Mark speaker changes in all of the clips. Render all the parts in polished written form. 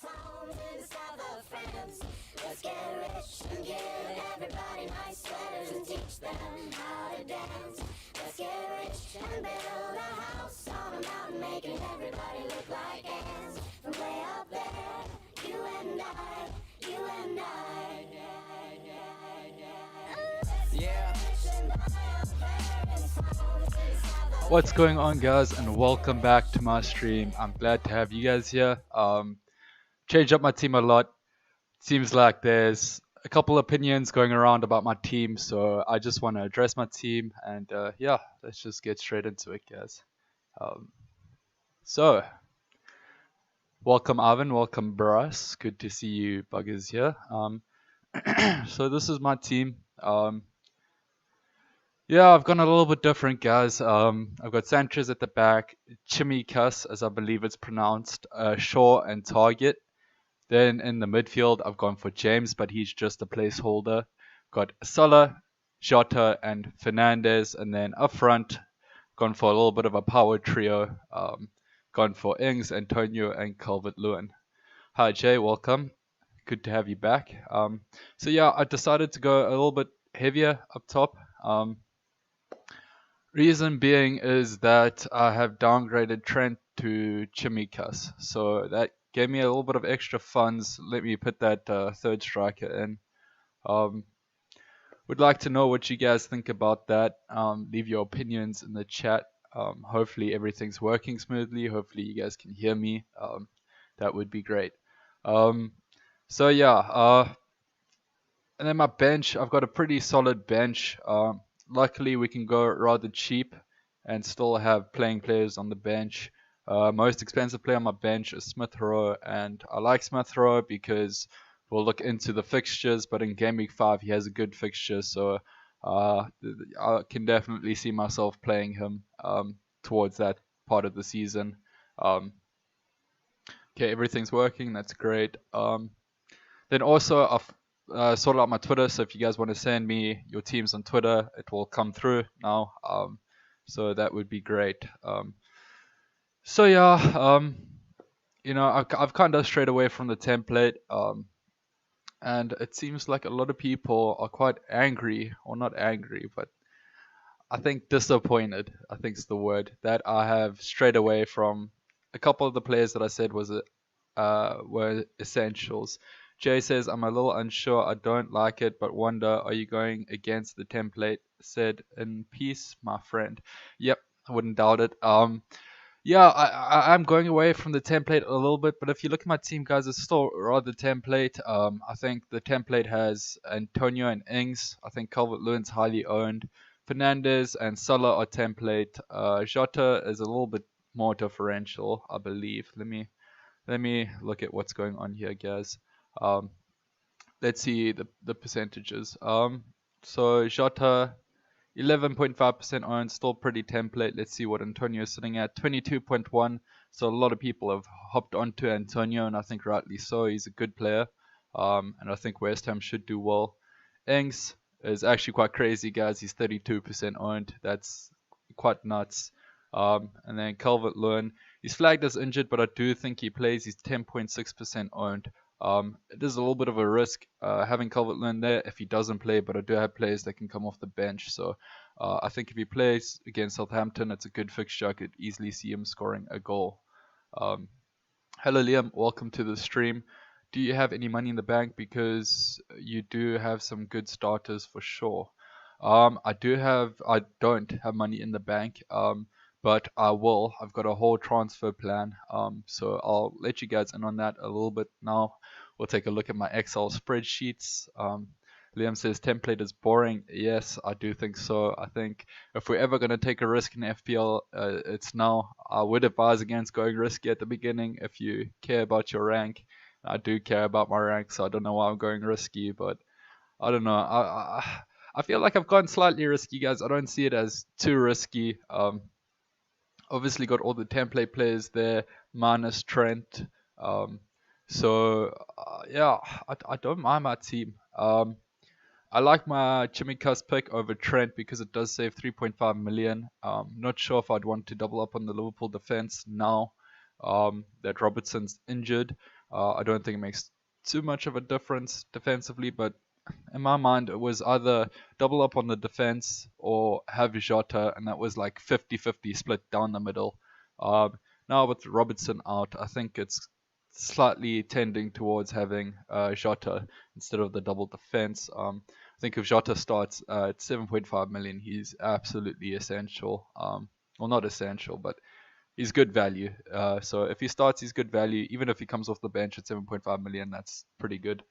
Speaker 1: home in the south of France. Let's get rich and give everybody nice sweaters and teach them how to dance. Let's get rich and build a house on a mountain, making everybody look like ants. From way up there, you and I, you and I. Yeah.
Speaker 2: What's going on, guys, and welcome back to my stream. I'm glad to have you guys here. Changed up my team a lot. Seems like there's a couple opinions going around about my team, so I just want to address my team, and yeah, let's just get straight into it, guys. So, welcome Ivan, welcome Bryce. Good to see you buggers here. So this is my team. Yeah, I've gone a little bit different, guys. I've got Sanchez at the back, Chimikas, as I believe it's pronounced, Shaw and Target. Then in the midfield, I've gone for James, but he's just a placeholder. Got Salah, Jota, and Fernandez. And then up front, gone for a little bit of a power trio. Gone for Ings, Antonio, and Calvert-Lewin. Hi, Jay. Welcome. Good to have you back. So yeah, I decided to go a little bit heavier up top. Reason being is that I have downgraded Trent to Chimikas, so that gave me a little bit of extra funds. Let me put that third striker in. Would like to know what you guys think about that. Leave your opinions in the chat. Hopefully everything's working smoothly. Hopefully you guys can hear me. That would be great. So yeah, and then my bench, I've got a pretty solid bench. Luckily, we can go rather cheap and still have playing players on the bench. Most expensive player on my bench is Smith Rowe, and I like Smith Rowe because we'll look into the fixtures, but in Game Week 5 he has a good fixture, so I can definitely see myself playing him towards that part of the season. Okay, everything's working, that's great. Then also I've sorted out my Twitter, so if you guys want to send me your teams on Twitter, it will come through now. So that would be great. So yeah, you know, I've kind of strayed away from the template, and it seems like a lot of people are quite angry, or not angry, but I think disappointed, I think is the word, that I have strayed away from a couple of the players that I said were essentials. Jay says, I'm a little unsure. I don't like it, but wonder, are you going against the template? Said in peace, my friend. Yep, I wouldn't doubt it. Yeah, I'm going away from the template a little bit, but if you look at my team, guys, it's still rather template. I think the template has Antonio and Ings. I think Calvert-Lewin's highly owned. Fernandez and Salah are template. Jota is a little bit more differential, I believe. Let me look at what's going on here, guys. Let's see the percentages. So Jota, 11.5% owned, still pretty template. Let's see what Antonio is sitting at, 22.1. So a lot of people have hopped onto Antonio, and I think rightly so. He's a good player, and I think West Ham should do well. Ings is actually quite crazy, guys. He's 32% owned. That's quite nuts. And then Calvert-Lewin, he's flagged as injured, but I do think he plays. He's 10.6% owned. It is a little bit of a risk having Calvert-Lewin there if he doesn't play, but I do have players that can come off the bench. So I think if he plays against Southampton, it's a good fixture. I could easily see him scoring a goal. Hello Liam, welcome to the stream. Do you have any money in the bank? Because you do have some good starters for sure. I don't have money in the bank. But I will. I've got a whole transfer plan. So I'll let you guys in on that a little bit now. We'll take a look at my Excel spreadsheets. Liam says template is boring. Yes, I do think so. I think if we're ever going to take a risk in FPL, it's now. I would advise against going risky at the beginning if you care about your rank. I do care about my rank, so I don't know why I'm going risky, but I don't know. I feel like I've gone slightly risky, guys. I don't see it as too risky. Obviously got all the template players there, minus Trent. Yeah, I don't mind my team. I like my Chimikas pick over Trent because it does save 3.5 million. Not sure if I'd want to double up on the Liverpool defense now that Robertson's injured. I don't think it makes too much of a difference defensively, but in my mind, it was either double up on the defense or have Jota, and that was like 50-50 split down the middle. Now with Robertson out, I think it's slightly tending towards having Jota instead of the double defense. I think if Jota starts at 7.5 million, he's absolutely essential. Well, not essential, but he's good value. So if he starts, he's good value. Even if he comes off the bench at 7.5 million, that's pretty good.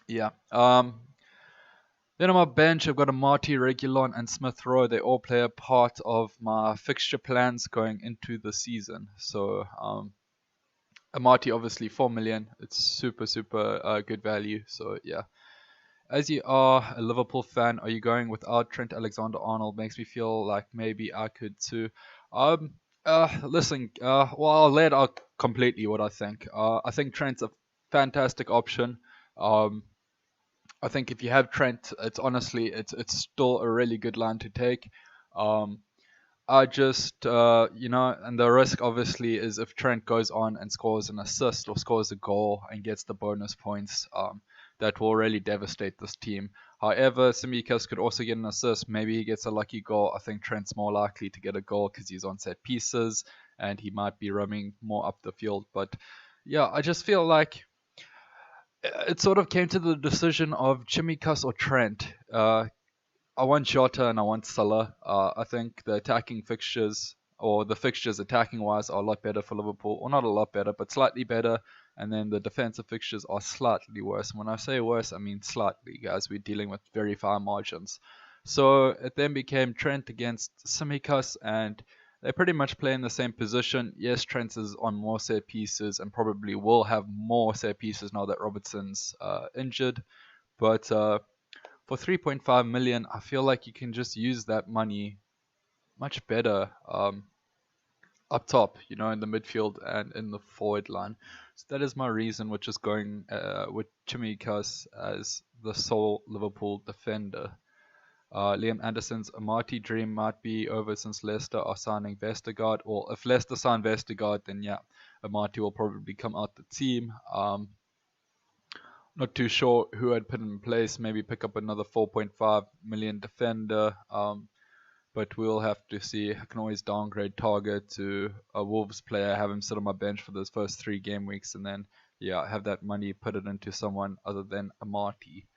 Speaker 2: Yeah. Then on my bench, I've got a Marty, Regulon, and Smith Rowe. They all play a part of my fixture plans going into the season. So a Marty, obviously 4 million. It's super, super good value. So yeah. As you are a Liverpool fan, are you going without Trent Alexander-Arnold? Makes me feel like maybe I could too. Listen, well, I'll lay it out completely what I think. I think Trent's a fantastic option. Um, I think if you have Trent, it's honestly it's still a really good line to take. Um, I just and the risk obviously is if Trent goes on and scores an assist or scores a goal and gets the bonus points, that will really devastate this team. However, Tsimikas could also get an assist. Maybe he gets a lucky goal. I think Trent's more likely to get a goal because he's on set pieces and he might be roaming more up the field. But yeah, I just feel like it sort of came to the decision of Tsimikas or Trent. I want Jota and I want Salah. I think the attacking fixtures or the fixtures attacking wise are a lot better for Liverpool, or not a lot better, but slightly better. And then the defensive fixtures are slightly worse. When I say worse, I mean slightly, guys. We're dealing with very fine margins. So it then became Trent against Tsimikas, and they pretty much play in the same position. Yes, Trent is on more set pieces and probably will have more set pieces now that Robertson's injured. But for 3.5 million, I feel like you can just use that money much better up top, in the midfield and in the forward line. So that is my reason, which is going with Chimikas as the sole Liverpool defender. Liam Anderson's Amati dream might be over since Leicester are signing Vestergaard. Well, if Leicester sign Vestergaard, then yeah, Amati will probably come out the team. Not too sure who I'd put in place. Maybe pick up another 4.5 million defender. But we'll have to see. I can always downgrade Target to a Wolves player, have him sit on my bench for those first 3 game weeks, and then have that money, put it into someone other than Amati.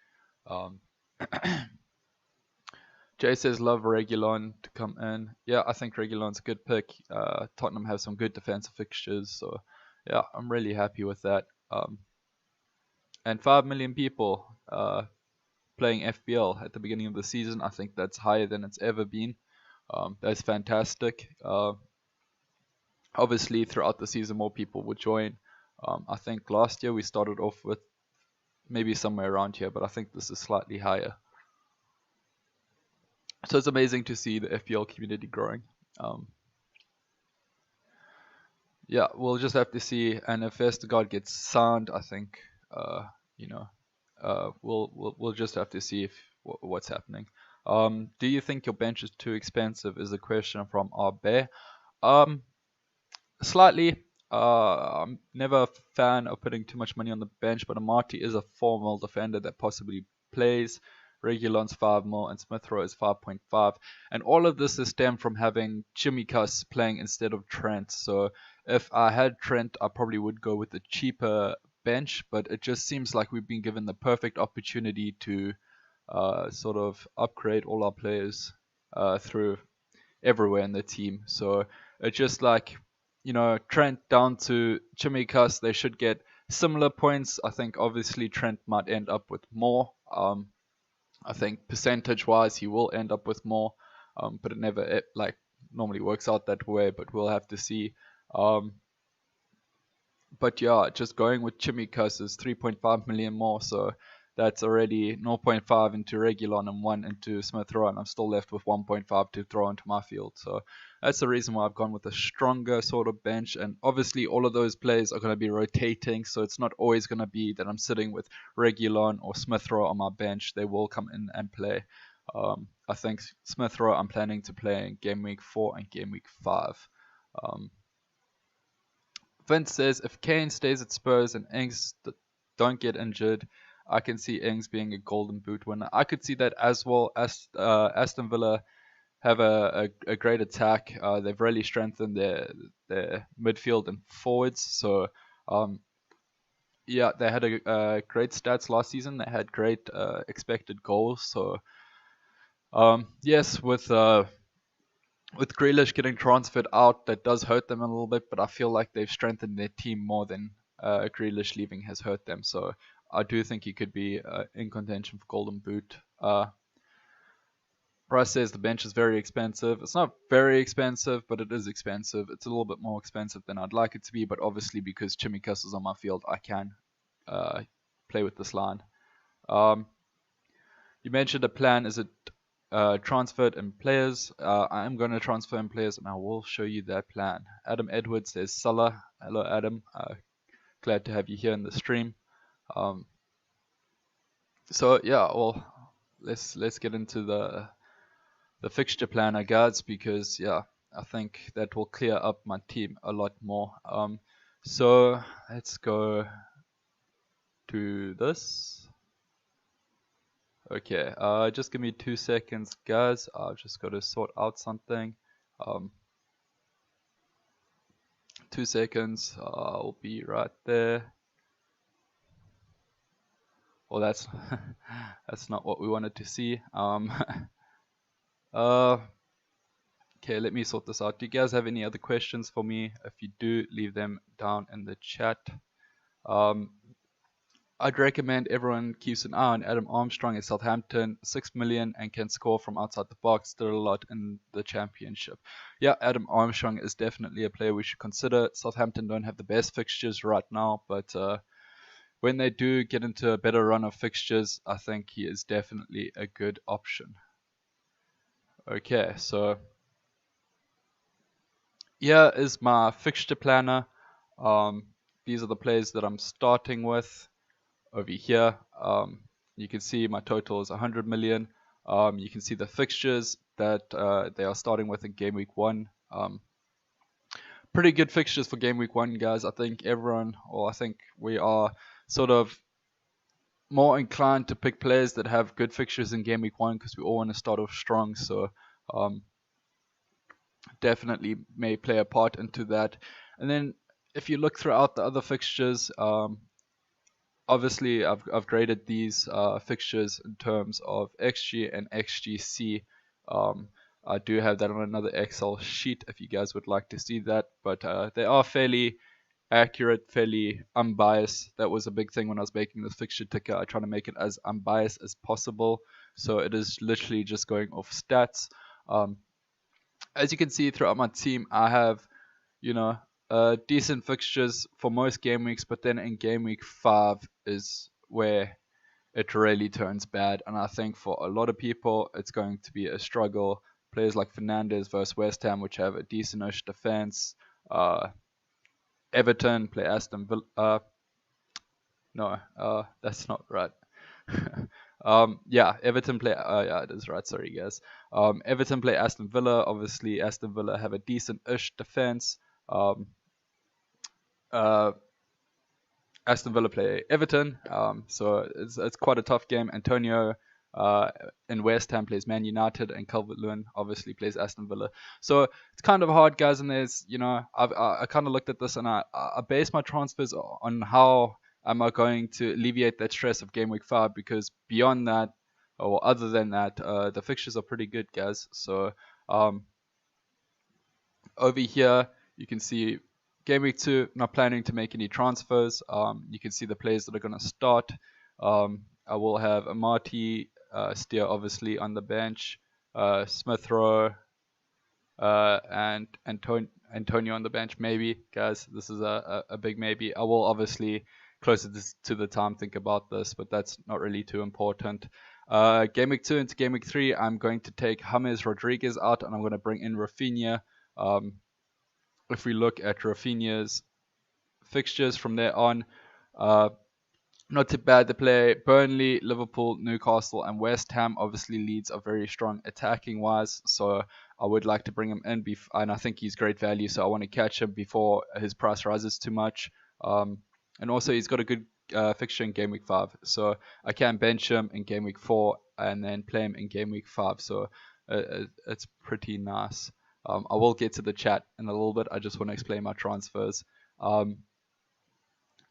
Speaker 2: Jay says love Regulon to come in. Yeah, I think Regulon's a good pick. Tottenham have some good defensive fixtures, so yeah, I'm really happy with that. And 5 million people playing FPL at the beginning of the season. I think that's higher than it's ever been. That's fantastic. Obviously, throughout the season, more people would join. I think last year we started off with maybe somewhere around here, but I think this is slightly higher. So it's amazing to see the FPL community growing. Yeah, we'll just have to see. And if Vestergaard gets signed, I think, we'll just have to see if what's happening. Do you think your bench is too expensive? Is a question from Arbe. Slightly. I'm never a fan of putting too much money on the bench, but Amati is a 4 mil defender that possibly plays. Regulon's 5 mil and Smith Rowe is 5.5. And all of this is stemmed from having Chimikas playing instead of Trent. So if I had Trent, I probably would go with the cheaper bench, but it just seems like we've been given the perfect opportunity to sort of upgrade all our players through everywhere in the team. So it's just like, Trent down to Chimikas, they should get similar points. I think obviously Trent might end up with more. I think percentage-wise he will end up with more, but it never normally works out that way. But we'll have to see. But yeah, just going with Chimikas is 3.5 million more, so that's already 0.5 into Regulon and 1 into Smith Rowe, and I'm still left with 1.5 to throw into my field. So that's the reason why I've gone with a stronger sort of bench. And obviously all of those players are going to be rotating, so it's not always going to be that I'm sitting with Regulon or Smith Rowe on my bench. They will come in and play. I think Smith Rowe I'm planning to play in game week 4 and game week 5. Vince says if Kane stays at Spurs and Ings don't get injured, I can see Ings being a Golden Boot winner. I could see that as well. As Aston Villa have a great attack. They've really strengthened their midfield and forwards. So yeah, they had a great stats last season. They had great expected goals. So yes, with Grealish getting transferred out, that does hurt them a little bit, but I feel like they've strengthened their team more than Grealish leaving has hurt them. So I do think he could be in contention for Golden Boot. Bryce says the bench is very expensive. It's not very expensive, but it is expensive. It's a little bit more expensive than I'd like it to be, but obviously because Chimikas is on my field, I can play with this line. You mentioned a plan. Is it transferred in players? I am going to transfer in players, and I will show you that plan. Adam Edwards says Salah. Hello, Adam. Glad to have you here in the stream. So yeah, well, let's get into the fixture planner, guys, because yeah, I think that will clear up my team a lot more. So let's go to this. Okay, just give me 2 seconds, guys. I've just got to sort out something. 2 seconds. I'll be right there. Well, that's that's not what we wanted to see. Okay, let me sort this out. Do you guys have any other questions for me? If you do, leave them down in the chat. I'd recommend everyone keeps an eye on Adam Armstrong at Southampton, 6 million and can score from outside the box, did a lot in the championship. Yeah, Adam Armstrong is definitely a player we should consider. Southampton don't have the best fixtures right now, but when they do get into a better run of fixtures, I think he is definitely a good option. Okay, so here is my fixture planner. These are the players that I'm starting with. Over here, you can see my total is 100 million. You can see the fixtures that they are starting with in game week 1. Pretty good fixtures for game week 1, guys. I think I think we are sort of more inclined to pick players that have good fixtures in game week 1 because we all want to start off strong. So definitely may play a part into that. And then if you look throughout the other fixtures, obviously I've graded these fixtures in terms of XG and XGC. I do have that on another Excel sheet if you guys would like to see that, but they are fairly accurate, fairly unbiased. That was a big thing when I was making this fixture ticker. I try to make it as unbiased as possible, so it is literally just going off stats. As you can see throughout my team, I have, decent fixtures for most game weeks, but then in game week 5 is where it really turns bad, and I think for a lot of people it's going to be a struggle. Players like Fernandes versus West Ham, which have a decentish defense. Everton play Aston Villa. No, that's not right. Yeah, Everton play. Yeah, it is right. Sorry, guys. Everton play Aston Villa. Obviously, Aston Villa have a decent-ish defense. Aston Villa play Everton, so it's quite a tough game. Antonio in West Ham plays Man United, and Calvert-Lewin obviously plays Aston Villa. So it's kind of hard, guys. And there's, I kind of looked at this and I base my transfers on how am I going to alleviate that stress of game week 5, because beyond that, or other than that, the fixtures are pretty good, guys. So over here you can see game week 2, not planning to make any transfers. You can see the players that are going to start. I will have Amati, Steer obviously on the bench, Smith Rowe, and Antonio on the bench. Maybe, guys, this is a big maybe. I will obviously closer to the time think about this, but that's not really too important. Game week 2 into game week 3, I'm going to take James Rodriguez out, and I'm going to bring in Rafinha. If we look at Rafinha's fixtures from there on, not too bad. They play Burnley, Liverpool, Newcastle, and West Ham. Obviously, Leeds are very strong attacking wise, so I would like to bring him in. And I think he's great value, so I want to catch him before his price rises too much. And also, he's got a good fixture in game week 5, so I can bench him in game week 4 and then play him in game week 5. So it's pretty nice. I will get to the chat in a little bit. I just want to explain my transfers.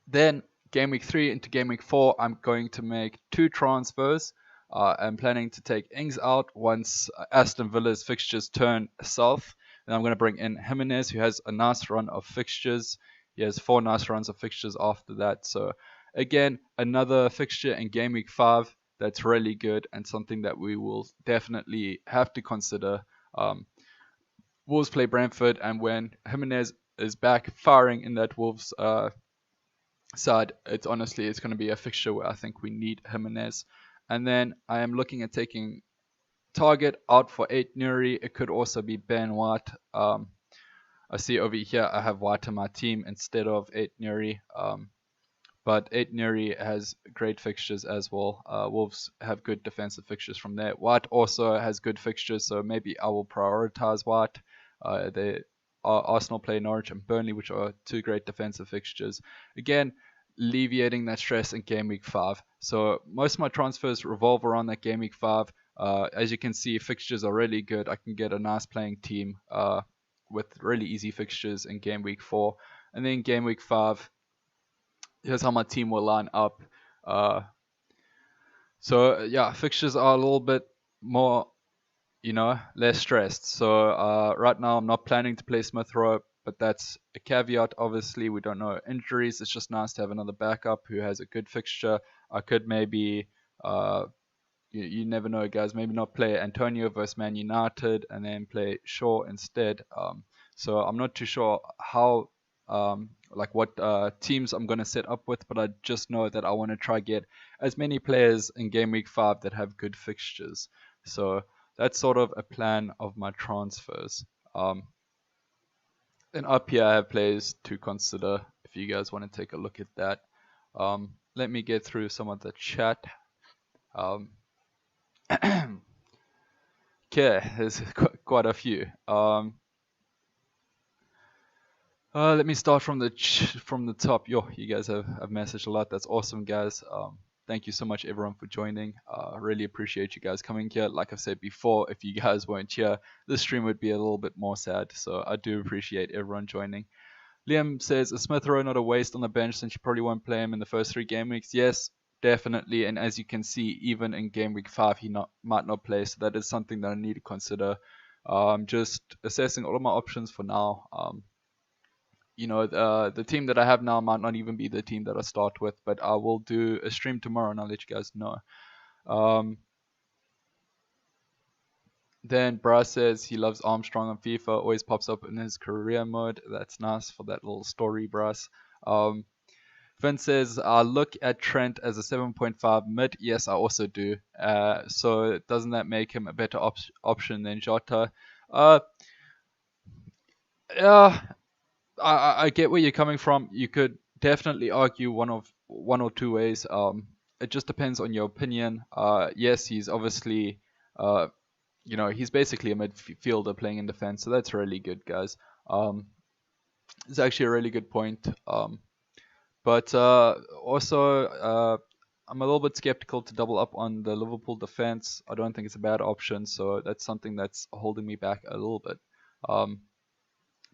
Speaker 2: Then game week 3 into game week 4, I'm going to make 2 transfers. I'm planning to take Ings out once Aston Villa's fixtures turn south. And I'm going to bring in Jimenez, who has a nice run of fixtures. He has 4 nice runs of fixtures after that. So again, another fixture in game week 5 that's really good and something that we will definitely have to consider. Wolves play Brentford, and when Jimenez is back firing in that Wolves side, it's going to be a fixture where I think we need Jimenez. And then I am looking at taking Target out for 8 Nuri. It could also be Ben White. I see over here I have White in my team instead of 8 Nuri. But 8 Nuri has great fixtures as well. Wolves have good defensive fixtures from there. White also has good fixtures, so maybe I will prioritize White. Arsenal play Norwich and Burnley, which are 2 great defensive fixtures. Again, alleviating that stress in game week 5. So most of my transfers revolve around that game week 5. As you can see, fixtures are really good. I can get a nice playing team with really easy fixtures in game week 4. And then game week 5, here's how my team will line up. So yeah, fixtures are a little bit more, less stressed. So right now I'm not planning to play Smith Rowe, but that's a caveat. Obviously, we don't know injuries. It's just nice to have another backup who has a good fixture. I could maybe, you never know, guys. Maybe not play Antonio versus Man United and then play Shaw instead. So I'm not too sure how, what teams I'm going to set up with, but I just know that I want to try get as many players in game week 5 that have good fixtures. So that's sort of a plan of my transfers. And up here I have players to consider if you guys want to take a look at that. Let me get through some of the chat. Okay, there's quite a few. Let me start from the top. You guys have messaged a lot. That's awesome, guys. Thank you so much, everyone, for joining. Really appreciate you guys coming here. Like I've said before, if you guys weren't here, this stream would be a little bit more sad. So I do appreciate everyone joining. Liam says, is Smith Rowe not a waste on the bench since you probably won't play him in the first 3 game weeks? Yes, definitely. And as you can see, even in game week 5, he might not play. So that is something that I need to consider. Just assessing all of my options for now. The team that I have now might not even be the team that I start with, but I will do a stream tomorrow and I'll let you guys know. Then Bra says he loves Armstrong on FIFA, always pops up in his career mode. That's nice for that little story, Bras. Finn says, I look at Trent as a 7.5 mid. Yes, I also do. So doesn't that make him a better option than Jota? Yeah. I get where you're coming from. You could definitely argue one or two ways. It just depends on your opinion. Yes, he's obviously, he's basically a midfielder playing in defense, so that's really good, guys. It's actually a really good point. But also, I'm a little bit skeptical to double up on the Liverpool defense. I don't think it's a bad option, so that's something that's holding me back a little bit.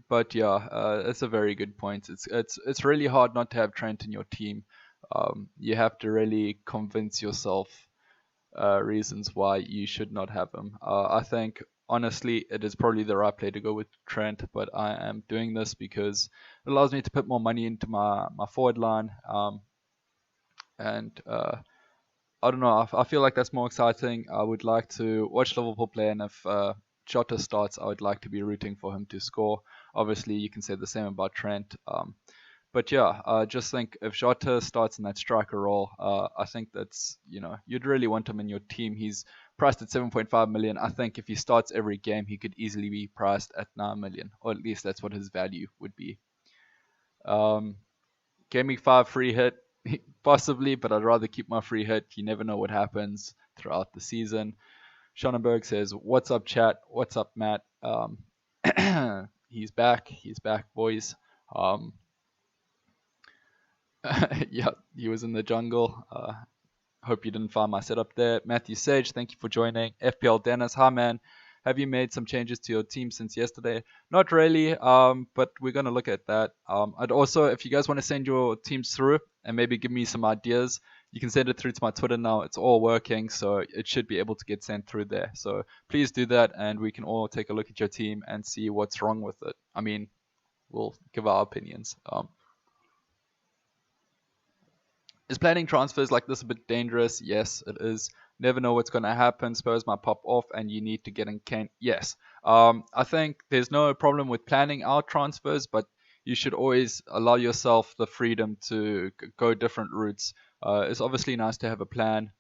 Speaker 2: But yeah, it's a very good point. It's really hard not to have Trent in your team. You have to really convince yourself reasons why you should not have him. I think honestly it is probably the right play to go with Trent, but I am doing this because it allows me to put more money into my forward line. And I don't know. I feel like that's more exciting. I would like to watch Liverpool play, and if Jota starts, I would like to be rooting for him to score. Obviously, you can say the same about Trent. But yeah, I just think if Jota starts in that striker role, I think that's, you'd really want him in your team. He's priced at 7.5 million. I think if he starts every game, he could easily be priced at 9 million, or at least that's what his value would be. Game week 5 free hit. Possibly, but I'd rather keep my free hit. You never know what happens throughout the season. Schonenberg says, "What's up, chat? What's up, Matt?" He's back. He's back, boys. Um, yeah, he was in the jungle. Hope you didn't find my setup there. Matthew Sage, thank you for joining. FPL Dennis, hi man. Have you made some changes to your team since yesterday? Not really, but we're going to look at that. I'd also, if you guys want to send your teams through and maybe give me some ideas, you can send it through to my Twitter now. It's all working, so it should be able to get sent through there. So please do that, and we can all take a look at your team and see what's wrong with it. I mean, we'll give our opinions. Is planning transfers like this a bit dangerous? Yes, it is. Never know what's going to happen. Spurs might pop off and you need to get in Kane. Yes. I think there's no problem with planning out transfers, but you should always allow yourself the freedom to go different routes. It's obviously nice to have a plan.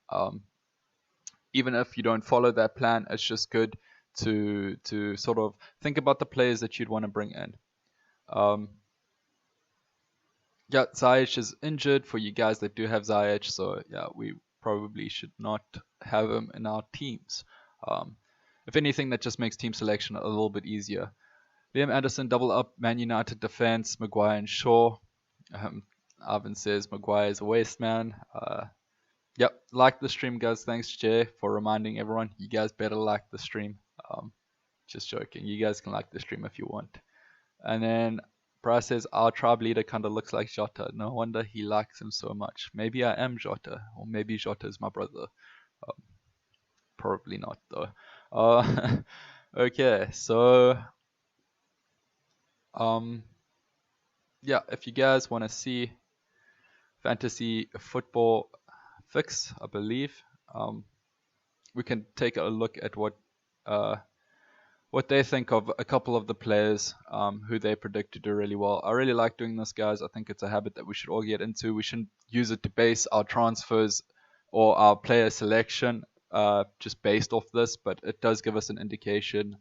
Speaker 2: Even if you don't follow that plan, it's just good to sort of think about the players that you'd want to bring in. Yeah, Ziyech is injured for you guys that do have Ziyech, so yeah, we probably should not have him in our teams. If anything, that just makes team selection a little bit easier. Liam Anderson, double up Man United defense, Maguire and Shaw. Arvin says Maguire is a waste man. Yep, like the stream, guys. Thanks, Jay, for reminding everyone. You guys better like the stream. Just joking. You guys can like the stream if you want. And then Bryce says, our tribe leader kind of looks like Jota. No wonder he likes him so much. Maybe I am Jota, or maybe Jota is my brother. Probably not, though. Okay, so yeah, if you guys want to see fantasy football fix, I believe, we can take a look at what they think of a couple of the players who they predict to do really well. I really like doing this, guys. I think it's a habit that we should all get into. We shouldn't use it to base our transfers or our player selection just based off this, but it does give us an indication.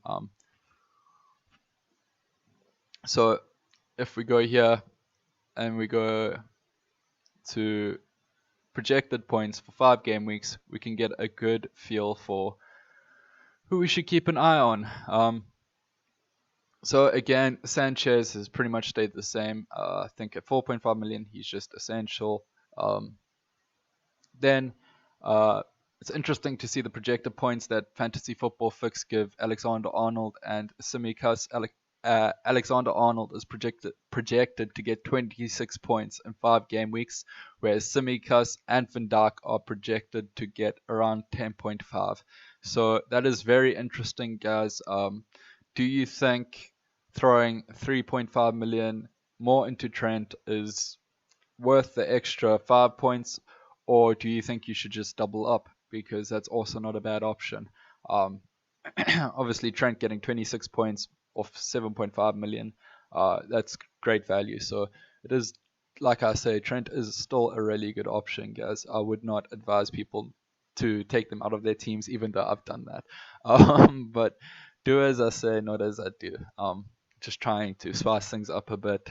Speaker 2: So if we go here and we go to projected points for 5 game weeks, we can get a good feel for who we should keep an eye on. So again, Sanchez has pretty much stayed the same. I think at 4.5 million, he's just essential. Then it's interesting to see the projected points that Fantasy Football Fix give Alexander Arnold and Tsimikas. Alexander Arnold is projected to get 26 points in 5 game weeks, whereas Tsimikas and Van Dijk are projected to get around 10.5. So that is very interesting, guys. Do you think throwing 3.5 million more into Trent is worth the extra 5 points, or do you think you should just double up? Because that's also not a bad option. Obviously, Trent getting 26 points off 7.5 million, that's great value. So it is, like I say, Trent is still a really good option, guys. I would not advise people to take them out of their teams, even though I've done that. But do as I say, not as I do. Just trying to spice things up a bit.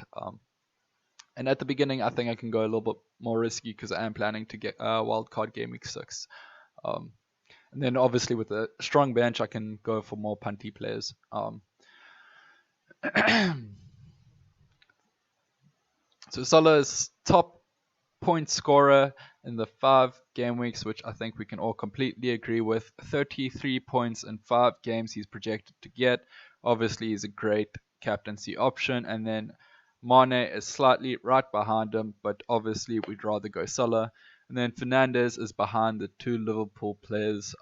Speaker 2: And at the beginning, I think I can go a little bit more risky because I am planning to get wildcard game week 6. And then obviously with a strong bench, I can go for more punty players. So Salah is top point scorer in the 5 game weeks, which I think we can all completely agree with. 33 points in 5 games he's projected to get. Obviously, he's a great captaincy option. And then Mane is slightly right behind him, but obviously we'd rather go Salah. And then Fernandes is behind the 2 Liverpool players.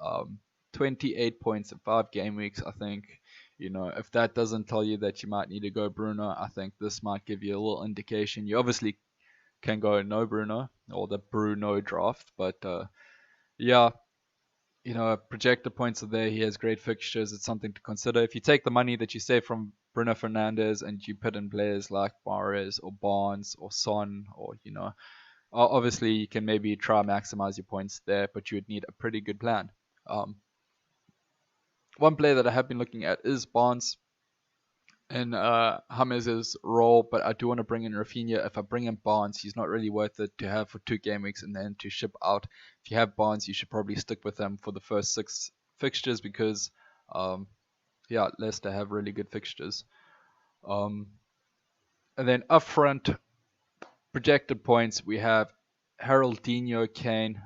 Speaker 2: 28 points in 5 game weeks. I think, if that doesn't tell you that you might need to go Bruno, I think this might give you a little indication. You obviously can go no Bruno or the Bruno draft, but yeah, projected points are there. He has great fixtures. It's something to consider. If you take the money that you save from Bruno Fernandes and you put in players like Mahrez or Barnes or Son, or obviously you can maybe try maximize your points there, but you would need a pretty good plan. One player that I have been looking at is Barnes. in James' role, but I do want to bring in Rafinha. If I bring in Barnes, he's not really worth it to have for 2 game weeks and then to ship out. If you have Barnes, you should probably stick with him for the first 6 fixtures because, yeah, Leicester have really good fixtures. And then up front, projected points, we have Haroldinho Kane.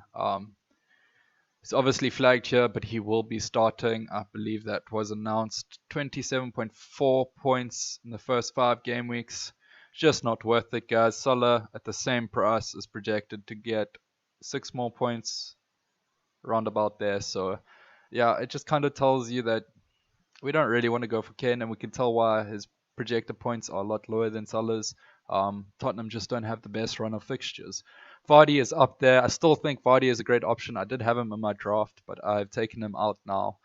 Speaker 2: He's obviously flagged here, but he will be starting. I believe that was announced. 27.4 points in the first 5 game weeks. Just not worth it, guys. Salah at the same price is projected to get 6 more points, around about there. So, yeah, it just kind of tells you that we don't really want to go for Kane, and we can tell why. His projected points are a lot lower than Salah's. Tottenham just don't have the best run of fixtures. Vardy is up there. I still think Vardy is a great option. I did have him in my draft, but I've taken him out now.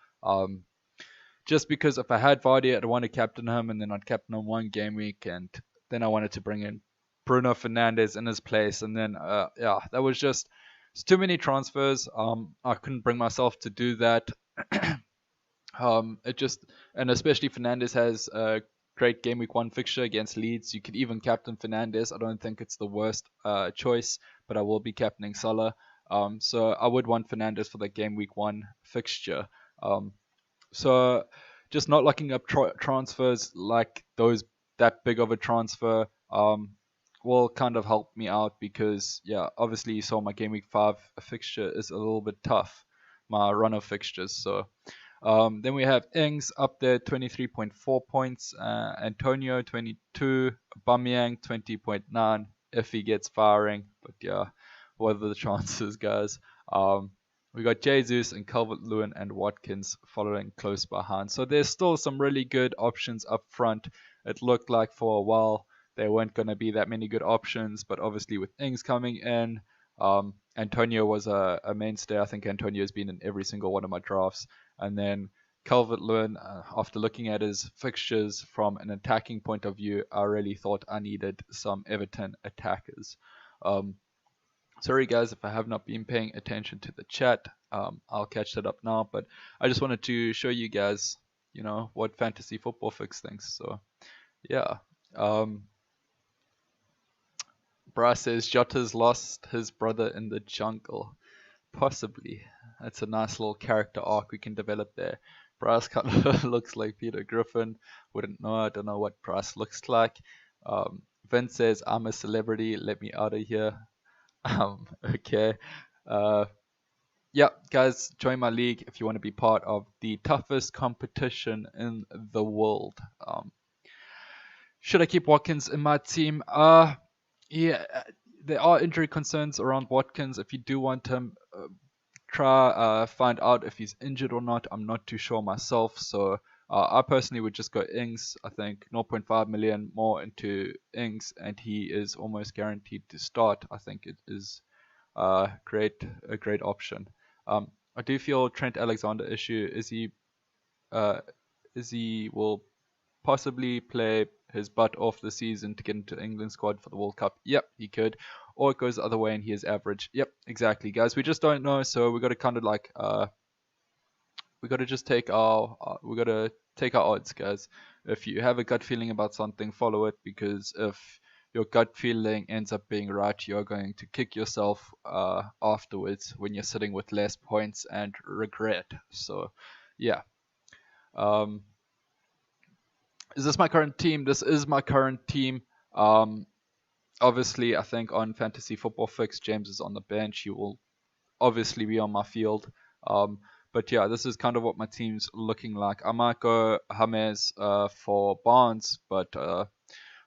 Speaker 2: Just because if I had Vardy, I'd want to captain him, and then I'd captain him 1 game week, and then I wanted to bring in Bruno Fernandes in his place, and then yeah, that was just it's too many transfers. I couldn't bring myself to do that. It just, and especially Fernandes has a great game week 1 fixture against Leeds. You could even captain Fernandes. I don't think it's the worst choice, but I will be captaining Salah. So I would want Fernandes for that game week 1 fixture. So just not locking up transfers like those, that big of a transfer, will kind of help me out because, yeah, obviously you saw my game week 5 fixture is a little bit tough, my run of fixtures. So then we have Ings up there, 23.4 points. Antonio, 22. Aubameyang, 20.9. If he gets firing. But yeah, what are the chances, guys? We got Jesus and Calvert-Lewin and Watkins following close behind. So there's still some really good options up front. It looked like for a while there weren't going to be that many good options. But obviously with Ings coming in, Antonio was a mainstay. I think Antonio has been in every single one of my drafts. And then Calvert-Lewin, after looking at his fixtures from an attacking point of view, I really thought I needed some Everton attackers. Sorry guys if I have not been paying attention to the chat. I'll catch that up now, but I just wanted to show you guys, you know, what Fantasy Football Fix thinks. So yeah. Bra says Jota's lost his brother in the jungle. Possibly. That's a nice little character arc we can develop there. Bryce kind of looks like Peter Griffin. Wouldn't know. I don't know what Bryce looks like. Vince says, I'm a celebrity. Let me out of here. Okay. Yeah, guys, join my league if you want to be part of the toughest competition in the world. Should I keep Watkins in my team? Yeah, there are injury concerns around Watkins. If you do want him, try find out if he's injured or not. I'm not too sure myself, so I personally would just go Ings. I think 0.5 million more into Ings, and he is almost guaranteed to start. I think it is a great option. I do feel Trent Alexander issue is he will possibly play his butt off the season to get into England squad for the World Cup. Yep, he could. Or it goes the other way and he is average. Yep, exactly, guys. We just don't know, so we got to kind of like we got to just take our odds, guys. If you have a gut feeling about something, follow it, because if your gut feeling ends up being right, you're going to kick yourself afterwards when you're sitting with less points and regret. So, yeah. Is this my current team? This is my current team. Obviously, I think on Fantasy Football Fix, James is on the bench. He will obviously be on my field. But yeah, this is kind of what my team's looking like. I might go James for Barnes, but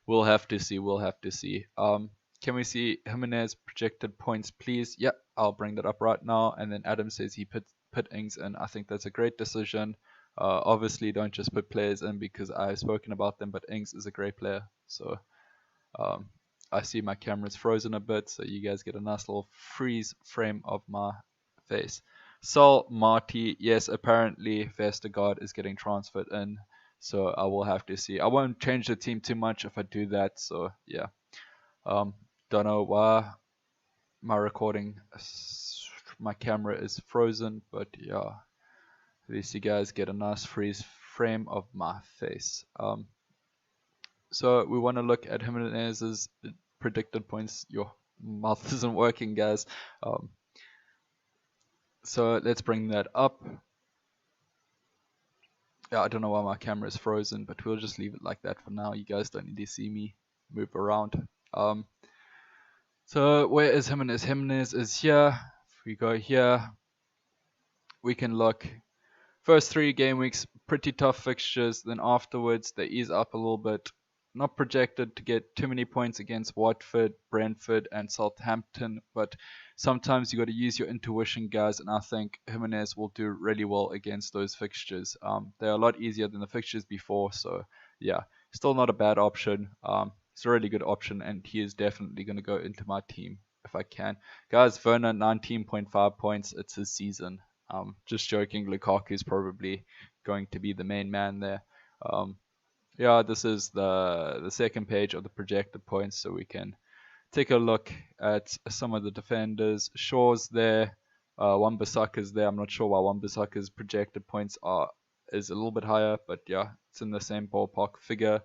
Speaker 2: we'll have to see. We'll have to see. Can we see Jimenez projected points, please? Yep, I'll bring that up right now. And then Adam says he put Ings in. I think that's a great decision. Obviously, don't just put players in because I've spoken about them, but Ings is a great player. So I see my camera's frozen a bit, so you guys get a nice little freeze frame of my face. Sol Marty, yes, apparently Vestergaard is getting transferred in, so I will have to see. I won't change the team too much if I do that, so yeah. Don't know why my camera is frozen, but yeah. At least you guys get a nice freeze frame of my face. So we want to look at Jimenez's predicted points. Your mouth isn't working, guys. So let's bring that up. Yeah, I don't know why my camera is frozen, but we'll just leave it like that for now. You guys don't need to see me move around. So where is Jimenez? Jimenez is here. If we go here, we can look. First 3 game weeks, pretty tough fixtures. Then afterwards, they ease up a little bit. Not projected to get too many points against Watford, Brentford, and Southampton, but sometimes you got to use your intuition, guys. And I think Jimenez will do really well against those fixtures. They're a lot easier than the fixtures before, so yeah, still not a bad option. It's a really good option, and he is definitely going to go into my team if I can. Guys, Werner 19.5 points. It's his season. Just joking. Lukaku is probably going to be the main man there. Yeah, this is the second page of the projected points, so we can take a look at some of the defenders. Shaw's there, Wan-Bissaka's there. I'm not sure why Wan-Bissaka's projected points is a little bit higher, but yeah, it's in the same ballpark figure.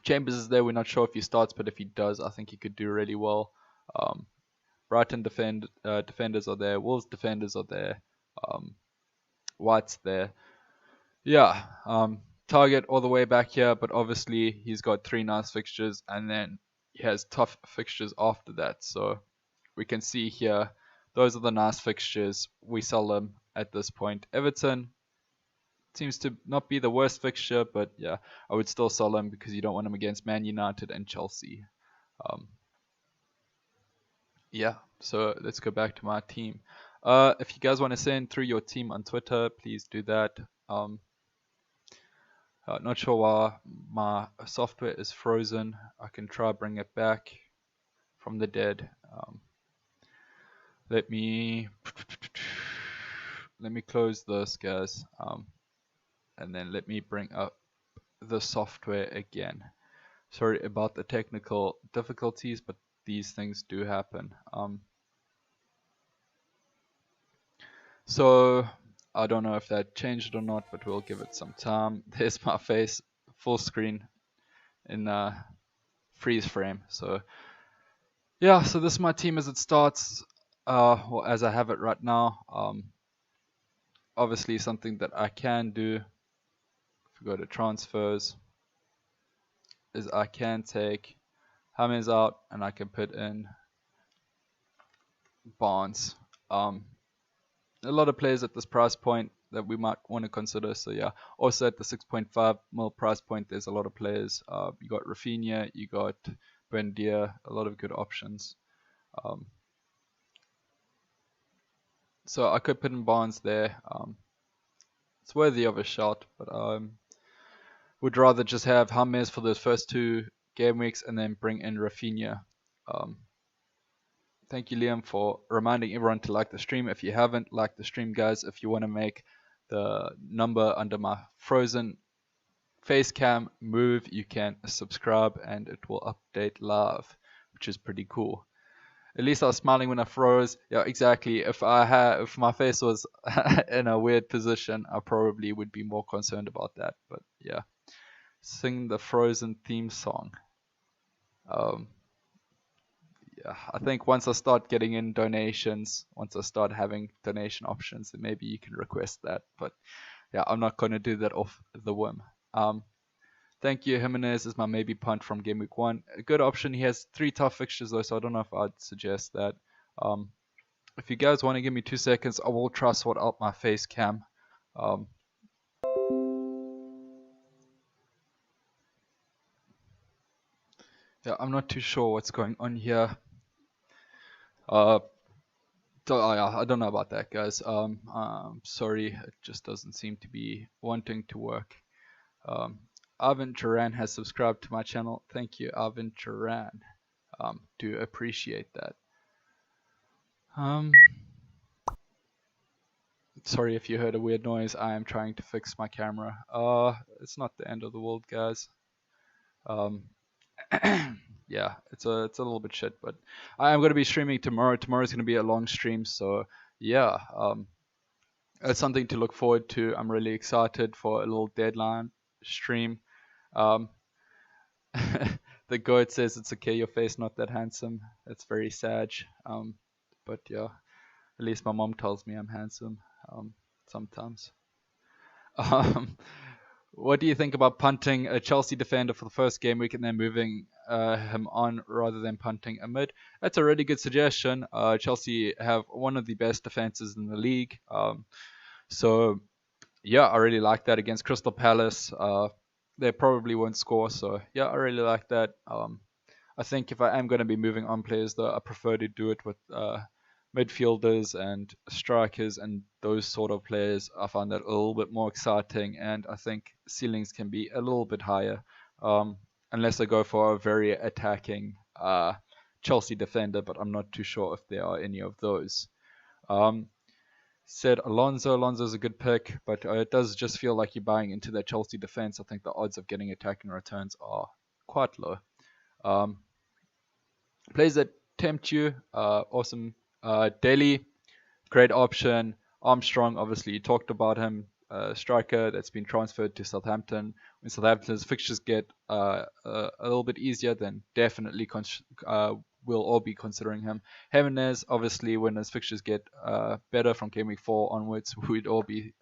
Speaker 2: Chambers is there. We're not sure if he starts, but if he does, I think he could do really well. Brighton defenders are there. Wolves defenders are there. White's there. Yeah. Target all the way back here, but obviously he's got 3 nice fixtures, and then he has tough fixtures after that. So we can see here, those are the nice fixtures. We sell them at this point. Everton seems to not be the worst fixture, but yeah, I would still sell them because you don't want them against Man United and Chelsea. Yeah, so let's go back to my team. If you guys want to send through your team on Twitter, please do that. Not sure why my software is frozen. I can try bring it back from the dead. Let me close this, guys, and then let me bring up the software again. Sorry about the technical difficulties, but these things do happen. So I don't know if that changed or not, but we'll give it some time. There's my face, full screen in freeze frame. So yeah, so this is my team as it starts, or as I have it right now. Obviously something that I can do, if we go to transfers, is I can take James out and I can put in Barnes. A lot of players at this price point that we might want to consider. So yeah, also at the 6.5 mil price point, there's a lot of players. You got Rafinha, you got Buendia, a lot of good options. So I could put in Barnes there. It's worthy of a shot, but would rather just have James for those first 2 game weeks and then bring in Rafinha. Thank you, Liam, for reminding everyone to like the stream. If you haven't liked the stream, guys, if you want to make the number under my frozen face cam move, you can subscribe and it will update live, which is pretty cool. At least I was smiling when I froze. Yeah, exactly. If my face was in a weird position, I probably would be more concerned about that. But yeah, sing the Frozen theme song. Yeah, I think once I start getting in donations, once I start having donation options, then maybe you can request that. But yeah, I'm not going to do that off the whim. Thank you. Jimenez is my maybe punt from game week 1. A good option. He has 3 tough fixtures though, so I don't know if I'd suggest that. If you guys want to give me 2 seconds, I will try sort out my face cam. Yeah, I'm not too sure what's going on here. I don't know about that, guys. I'm sorry, it just doesn't seem to be wanting to work. Arvin Turan has subscribed to my channel. Thank you, Arvin Turan. Do appreciate that. Sorry if you heard a weird noise. I am trying to fix my camera. It's not the end of the world, guys. Yeah, it's a little bit shit, but I am going to be streaming tomorrow. Tomorrow's going to be a long stream, so yeah, it's something to look forward to. I'm really excited for a little deadline stream. The goat says it's okay, your face not that handsome. That's very sad. But yeah, at least my mom tells me I'm handsome. Sometimes. Um, what do you think about punting a Chelsea defender for the first game week and then moving him on rather than punting a mid? That's a really good suggestion. Chelsea have one of the best defenses in the league. So yeah, I really like that against Crystal Palace. They probably won't score, so yeah, I really like that. I think if I am going to be moving on players, though, I prefer to do it with midfielders and strikers and those sort of players. I find that a little bit more exciting, and I think ceilings can be a little bit higher, unless I go for a very attacking Chelsea defender, but I'm not too sure if there are any of those. Um, Said Alonso. Alonso's a good pick, but it does just feel like you're buying into that Chelsea defense. I think the odds of getting attacking returns are quite low. Plays that tempt you, awesome. Daly, great option. Armstrong, obviously, you talked about him. Striker that's been transferred to Southampton. When Southampton's fixtures get a little bit easier, then definitely we'll all be considering him. Jimenez, obviously, when his fixtures get better from game week 4 onwards, we'd all be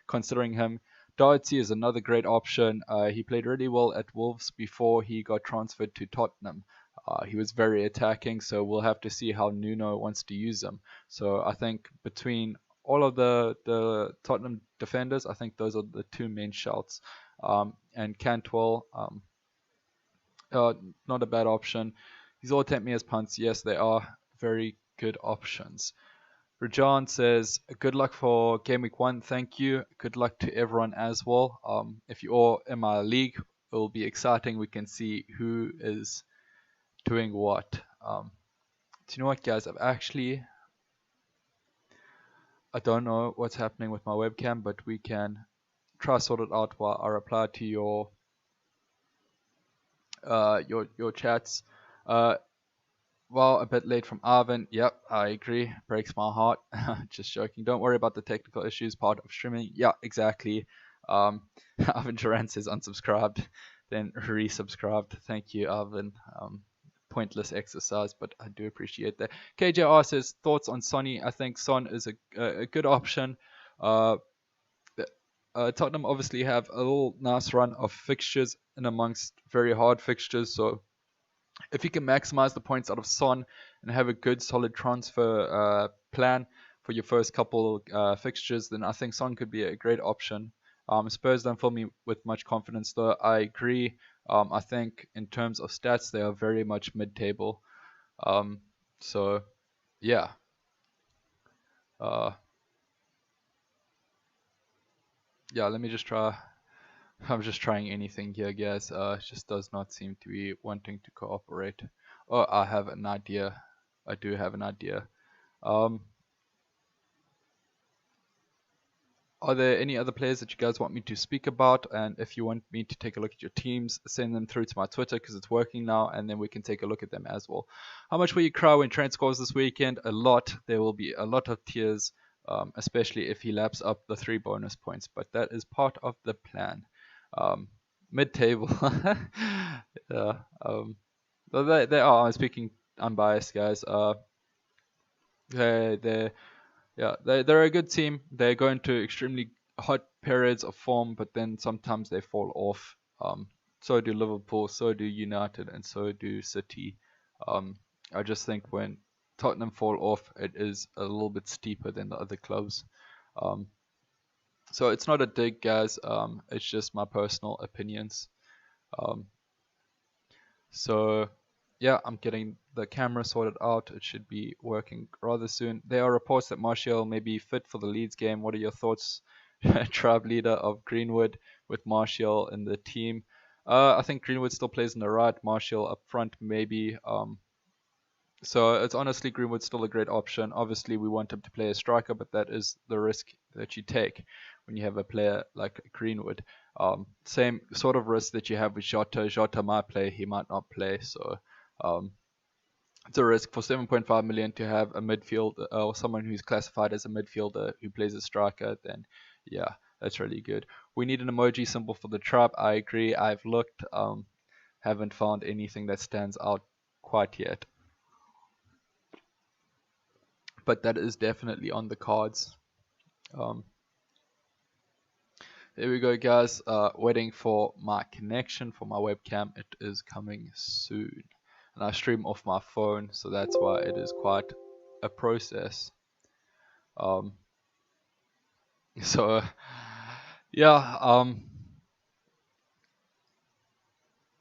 Speaker 2: considering him. Doherty is another great option. He played really well at Wolves before he got transferred to Tottenham. He was very attacking, so we'll have to see how Nuno wants to use him. So I think between all of the Tottenham defenders, I think those are the two main shouts. And Cantwell, not a bad option. These all tempt me as punts. Yes, they are very good options. Rajan says, good luck for game week 1. Thank you. Good luck to everyone as well. If you're all in my league, it will be exciting. We can see who is doing what. Do you know what, guys? I don't know what's happening with my webcam, but we can try sort it out while I reply to your chats. Well, a bit late from Arvin. Yep, I agree. Breaks my heart. Just joking. Don't worry about the technical issues. Part of streaming. Yeah, exactly. Arvin Duran says unsubscribed, then resubscribed. Thank you, Arvin. Pointless exercise, but I do appreciate that. KJR says thoughts on Sonny. I think Son is a good option. Tottenham obviously have a little nice run of fixtures in amongst very hard fixtures, so if you can maximize the points out of Son and have a good solid transfer plan for your first couple fixtures, then I think Son could be a great option. Spurs don't fill me with much confidence, though. I agree. I think in terms of stats, they are very much mid-table. So, yeah. Yeah, let me just try. I'm just trying anything here, guys. It just does not seem to be wanting to cooperate. Oh, I have an idea. I do have an idea. Are there any other players that you guys want me to speak about? And if you want me to take a look at your teams, send them through to my Twitter because it's working now, and then we can take a look at them as well. How much will you cry when Trent scores this weekend? A lot. There will be a lot of tears, especially if he laps up the 3 bonus points, but that is part of the plan. Mid-table. Yeah, they are. I'm speaking unbiased, guys. They're a good team. They go into extremely hot periods of form, but then sometimes they fall off. So do Liverpool, so do United, and so do City. I just think when Tottenham fall off, it is a little bit steeper than the other clubs. So it's not a dig, guys. It's just my personal opinions. So yeah, I'm getting the camera sorted out. It should be working rather soon. There are reports that Martial may be fit for the Leeds game. What are your thoughts, tribe leader of Greenwood, with Martial in the team? I think Greenwood still plays in the right, Martial up front maybe. So it's honestly Greenwood's still a great option. Obviously, we want him to play a striker, but that is the risk that you take when you have a player like Greenwood. Same sort of risk that you have with Jota. Jota might play, he might not play. So it's a risk for 7.5 million to have a midfield or someone who's classified as a midfielder who plays a striker. Then yeah, that's really good. We need an emoji symbol for the trap. I agree. I've looked. haven't found anything that stands out quite yet. But that is definitely on the cards. There we go, guys. Waiting for my connection for my webcam. It is coming soon. And I stream off my phone, so that's why it is quite a process. So, yeah,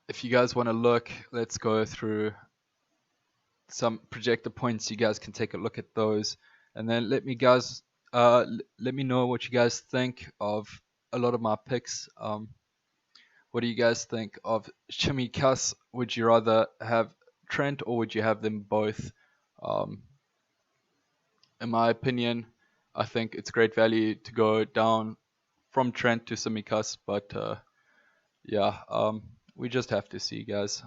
Speaker 2: if you guys want to look, let's go through some projector points. You guys can take a look at those. And then let me know what you guys think of a lot of my picks. What do you guys think of Chimikas? Would you rather have Trent or would you have them both? In my opinion, I think it's great value to go down from Trent to Chimikas, but yeah, we just have to see, guys.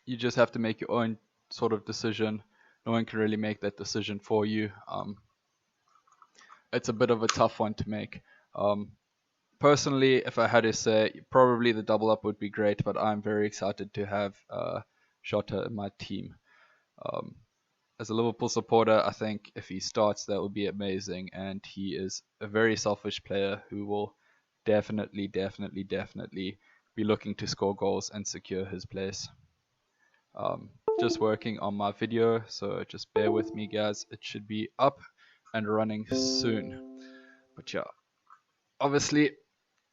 Speaker 2: You just have to make your own sort of decision. No one can really make that decision for you. It's a bit of a tough one to make. Personally, if I had to say, probably the double up would be great, but I'm very excited to have Shota in my team. As a Liverpool supporter, I think if he starts, that would be amazing, and he is a very selfish player who will definitely be looking to score goals and secure his place. Just working on my video, so just bear with me, guys. It should be up and running soon. But yeah, obviously,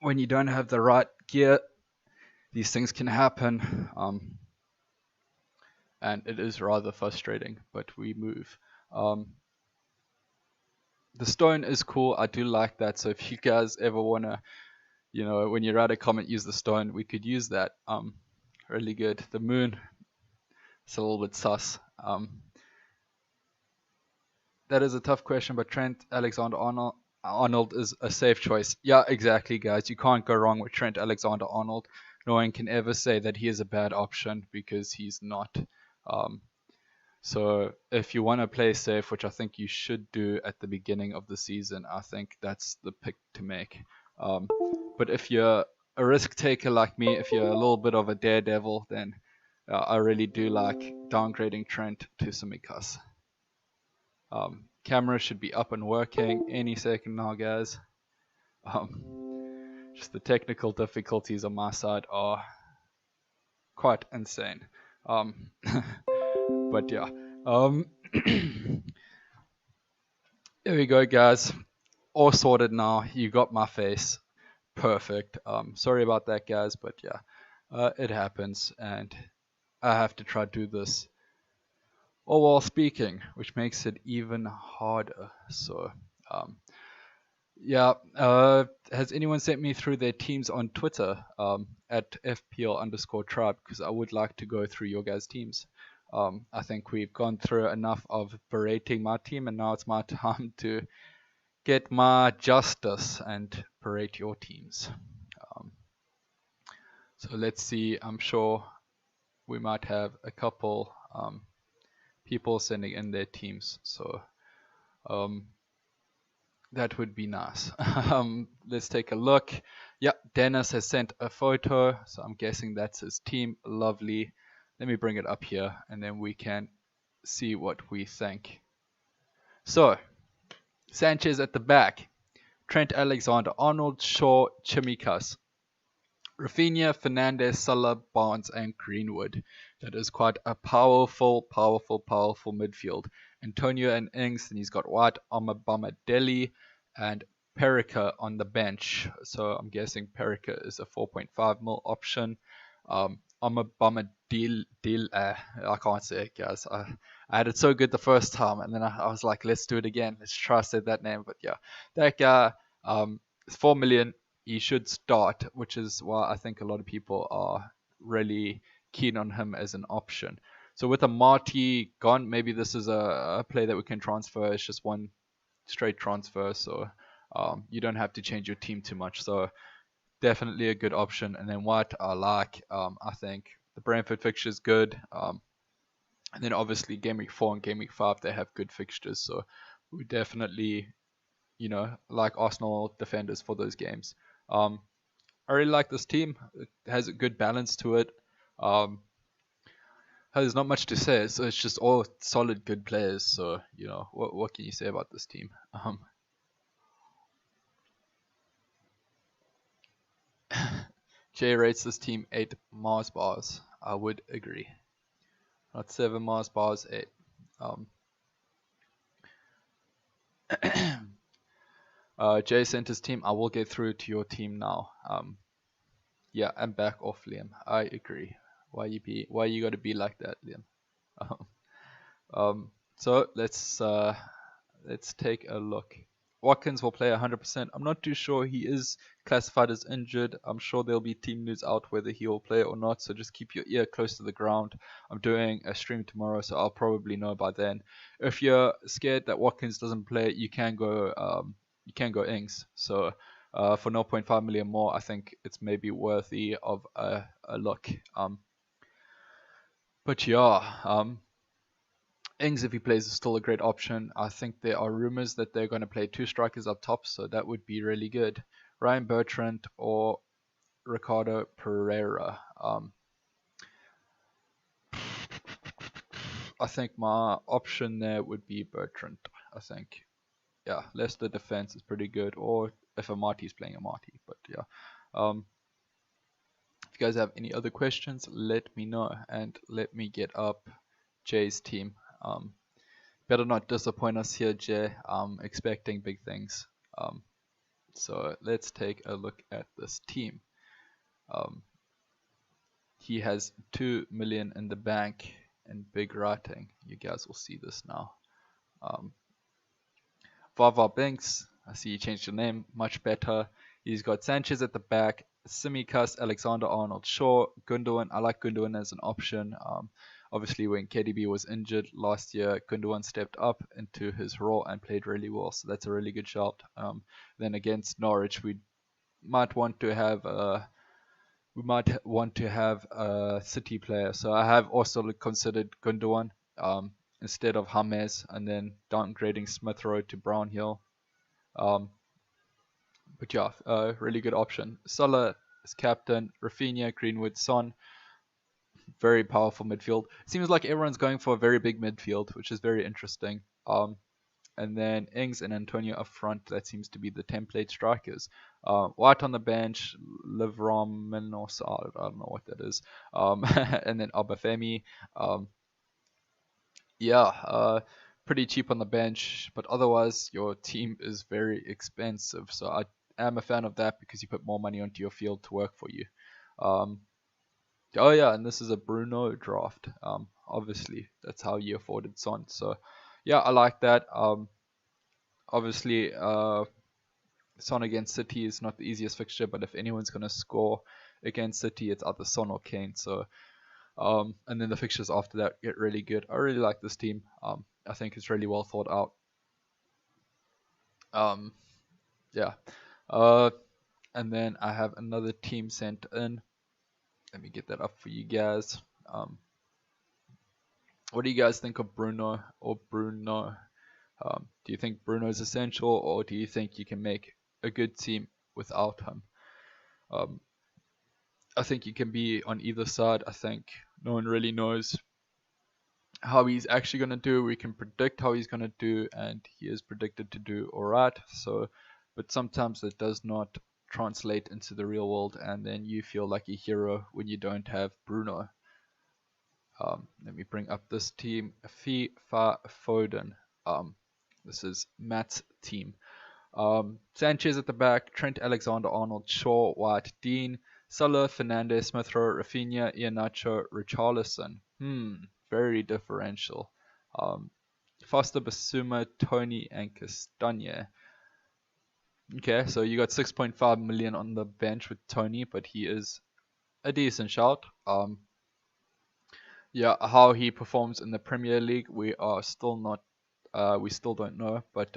Speaker 2: when you don't have the right gear, these things can happen, and it is rather frustrating, but we move. The stone is cool. I do like that, so if you guys ever want to, when you write a comment, use the stone, we could use that. Really good. The moon, it's a little bit sus. That is a tough question, but Trent Alexander-Arnold is a safe choice. Yeah, exactly, guys. You can't go wrong with Trent Alexander-Arnold. No one can ever say that he is a bad option because he's not. So if you want to play safe, which I think you should do at the beginning of the season, I think that's the pick to make. But if you're a risk taker like me, if you're a little bit of a daredevil, then I really do like downgrading Trent to Tsimikas. Camera should be up and working any second now, guys. Just the technical difficulties on my side are quite insane. But yeah, there we go, guys. All sorted now. You got my face. Perfect. Sorry about that, guys, but yeah, it happens, and I have to try to do this all while speaking, which makes it even harder. So, yeah. Has anyone sent me through their teams on Twitter at FPL_tribe? Because I would like to go through your guys' teams. I think we've gone through enough of berating my team, and now it's my time to get my justice and berate your teams. So let's see. I'm sure we might have a couple people sending in their teams. So that would be nice. Let's take a look. Yeah, Dennis has sent a photo, so I'm guessing that's his team. Lovely. Let me bring it up here, and then we can see what we think. So, Sanchez at the back. Trent Alexander-Arnold, Shaw, Chimikas. Rafinha, Fernandes, Salah, Barnes, and Greenwood. That is quite a powerful midfield. Antonio and Ings, and he's got White, Delhi, and Perica on the bench. So I'm guessing Perica is a 4.5 mil option. I can't say it, guys. I had it so good the first time, and then I was like, let's do it again. Let's try to say that name. But yeah, that guy is 4 million. He should start, which is why I think a lot of people are really keen on him as an option. So with a Marty gone, maybe this is a play that we can transfer. It's just one straight transfer, so you don't have to change your team too much. So definitely a good option. And then White I like. I think the Brentford fixture is good. And then obviously Game Week 4 and Game Week 5, they have good fixtures. So we definitely, like Arsenal defenders for those games. I really like this team. It has a good balance to it. There's not much to say. So it's just all solid, good players. So what can you say about this team? Jay rates this team 8 Mars bars. I would agree. Not 7 Mars bars, 8. Um, Jay sent his team. I will get through to your team now. Yeah, I'm back off, Liam. I agree. Why you gotta be like that, Liam? So let's take a look. Watkins will play 100%. I'm not too sure. He is classified as injured. I'm sure there'll be team news out whether he will play or not. So just keep your ear close to the ground. I'm doing a stream tomorrow, so I'll probably know by then. If you're scared that Watkins doesn't play, you can go Ings. So for 0.5 million more, I think it's maybe worthy of a look. But yeah. Ings, if he plays, is still a great option. I think there are rumors that they're going to play 2 strikers up top, so that would be really good. Ryan Bertrand or Ricardo Pereira. I think my option there would be Bertrand. I think, yeah, Leicester defense is pretty good, or if Amati's playing Amati. But yeah, if you guys have any other questions, let me know, and let me get up Jay's team. Better not disappoint us here, Jay. I'm expecting big things. So let's take a look at this team. He has 2 million in the bank in big writing. You guys will see this now. Vava Binks, I see you changed your name, much better. He's got Sanchez at the back, Simikas, Alexander-Arnold, Shaw, Gundogan. I like Gundogan as an option. Obviously, when KDB was injured last year, Gundogan stepped up into his role and played really well. So that's a really good shout. Then against Norwich, we might want to have a City player. So I have also considered Gundogan instead of James, and then downgrading Smith Rowe to Brownhill. But yeah, really good option. Salah is captain, Rafinha, Greenwood, Son. Very powerful midfield. Seems like everyone's going for a very big midfield, which is very interesting. And then Ings and Antonio up front. That seems to be the template strikers. White on the bench, Livraman or Saad, I don't know what that is. And then Obafemi. Pretty cheap on the bench, but otherwise your team is very expensive. So I am a fan of that because you put more money onto your field to work for you. Oh yeah, and this is a Bruno draft. Obviously that's how you afforded Son. So yeah, I like that. Obviously, Son against City is not the easiest fixture, but if anyone's gonna score against City, it's either Son or Kane. So, and then the fixtures after that get really good. I really like this team. I think it's really well thought out. Yeah. And then I have another team sent in. Let me get that up for you guys. What do you guys think of Bruno or Bruno? Do you think Bruno is essential, or do you think you can make a good team without him? I think you can be on either side. I think no one really knows how he's actually going to do. We can predict how he's going to do, and he is predicted to do alright. So, but sometimes it does not translate into the real world, and then you feel like a hero when you don't have Bruno. Let me bring up this team. FIFA Foden. This is Matt's team. Sanchez at the back, Trent Alexander-Arnold, Shaw, White, Dean, Salah, Fernandes, Smith Rowe, Rafinha, Iheanacho, Richarlison. Very differential. Foster, Basuma, Tony, and Castagne. Okay, so you got 6.5 million on the bench with Tony, but he is a decent shout. Yeah, how he performs in the Premier League, we still don't know. But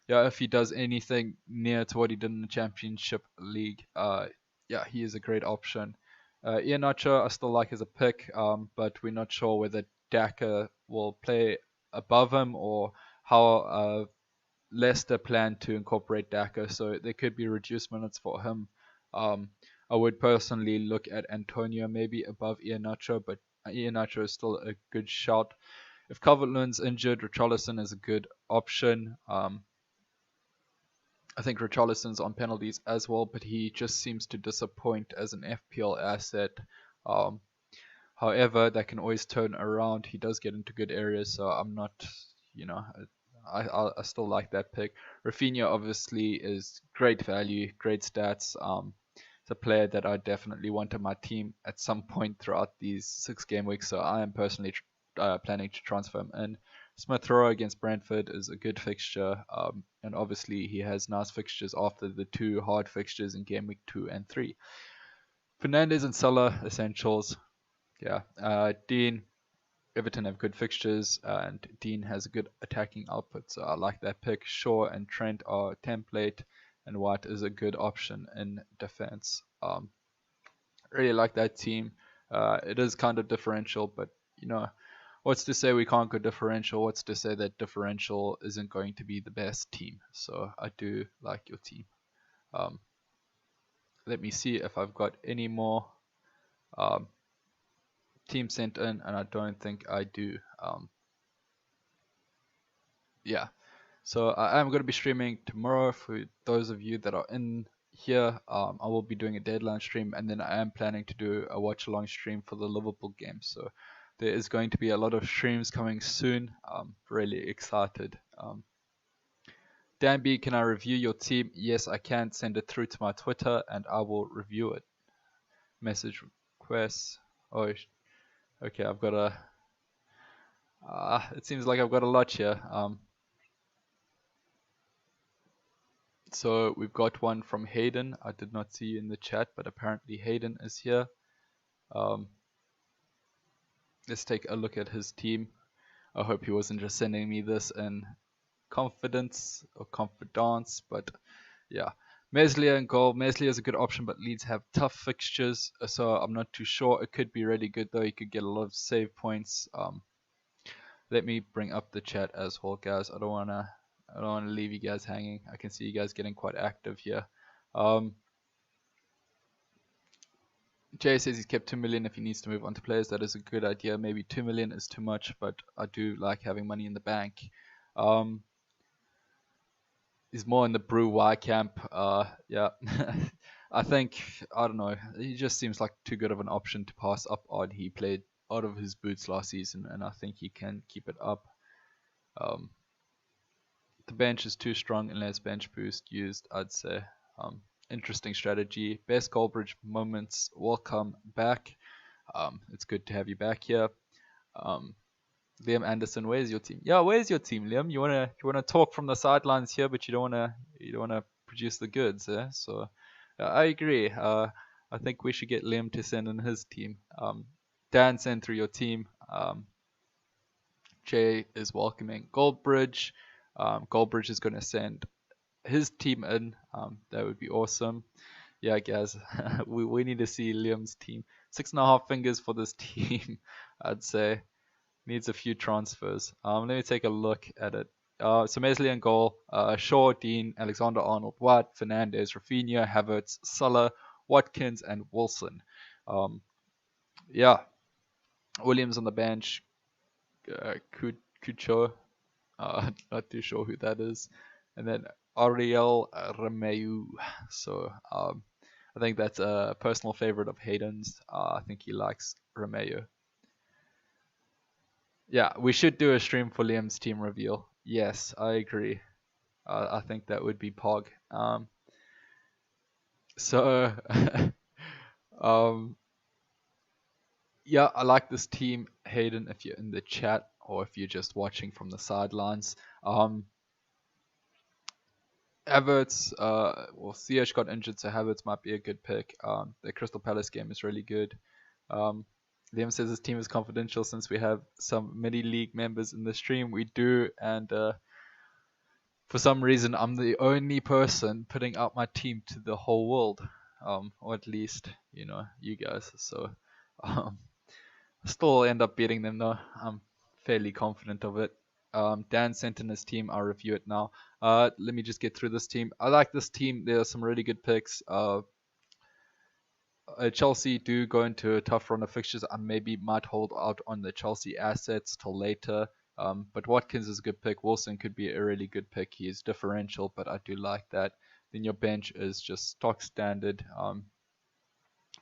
Speaker 2: yeah, if he does anything near to what he did in the Championship League, yeah, he is a great option. Iheanacho, I still like as a pick, but we're not sure whether Daka will play above him or how Leicester plan to incorporate Daka. So there could be reduced minutes for him. I would personally look at Antonio maybe above Iheanacho, but Iheanacho is still a good shout. If Calvert-Lewin's injured, Richarlison is a good option. I think Richarlison's on penalties as well, but he just seems to disappoint as an FPL asset. Um, However, that can always turn around. He does get into good areas, so I'm not, you know, I still like that pick. Rafinha obviously is great value, great stats. It's a player that I definitely want on my team at some point throughout these 6 game weeks, so I am personally planning to transfer him in. Smith Rowe against Brentford is a good fixture, and obviously he has nice fixtures after the 2 hard fixtures in game week 2 and 3. Fernandes and Salah essentials. Yeah, Dean, Everton have good fixtures, and Dean has a good attacking output, so I like that pick. Shaw and Trent are template, and White is a good option in defense. Really like that team. It is kind of differential, but you know, what's to say we can't go differential? What's to say that differential isn't going to be the best team? So I do like your team. Let me see if I've got any more team sent in, and I don't think I do. Yeah, so I am going to be streaming tomorrow for those of you that are in here. I will be doing a deadline stream, and then I am planning to do a watch along stream for the Liverpool game. So there is going to be a lot of streams coming soon. I'm really excited. Dan B, can I review your team? Yes, I can. Send it through to my Twitter, and I will review it. Message requests. Oh, okay. I've got a. It seems like I've got a lot here. So we've got one from Hayden. I did not see you in the chat, but apparently Hayden is here. Let's take a look at his team. I hope he wasn't just sending me this in confidence or confidence, but yeah. Meslier in goal. Meslier is a good option, but Leeds have tough fixtures, so I'm not too sure. It could be really good though. He could get a lot of save points. Let me bring up the chat as well, guys. I don't wanna leave you guys hanging. I can see you guys getting quite active here. Jay says he's kept 2 million if he needs to move on to players. That is a good idea. Maybe 2 million is too much, but I do like having money in the bank. He's more in the Brew Y camp. Yeah, I think, I don't know. He just seems like too good of an option to pass up on. He played out of his boots last season, and I think he can keep it up. The bench is too strong unless bench boost used, I'd say. Interesting strategy. Best Goldbridge moments will come back. It's good to have you back here. Liam Anderson, where's your team? Yeah, where's your team, Liam? You wanna talk from the sidelines here, but you don't wanna produce the goods, eh? So I agree. I think we should get Liam to send in his team. Dan, send through your team. Jay is welcoming Goldbridge. Goldbridge is gonna send his team in. That would be awesome. Yeah, guys, we need to see Liam's team. 6.5 fingers for this team, I'd say. Needs a few transfers. Let me take a look at it. So Meslier in goal. Shaw, Dean, Alexander-Arnold, White, Fernandes, Rafinha, Havertz, Salah, Watkins, and Wilson. Yeah. Williams on the bench. Cucho. Not too sure who that is. And then Ariel Remeu. So I think that's a personal favorite of Hayden's. I think he likes Remeu. Yeah, we should do a stream for Liam's team reveal. Yes, I agree. I think that would be Pog. So, yeah, I like this team, Hayden. If you're in the chat or if you're just watching from the sidelines, Havertz. Well, CH got injured, so Havertz might be a good pick. The Crystal Palace game is really good. Liam says his team is confidential since we have some mini league members in the stream. We do, and for some reason, I'm the only person putting out my team to the whole world, or at least you guys. So I still end up beating them though. I'm fairly confident of it. Dan sent in his team. I'll review it now. Let me just get through this team. I like this team. There are some really good picks. Chelsea do go into a tough run of fixtures. I maybe might hold out on the Chelsea assets till later. But Watkins is a good pick. Wilson could be a really good pick. He is differential, but I do like that. Then your bench is just stock standard.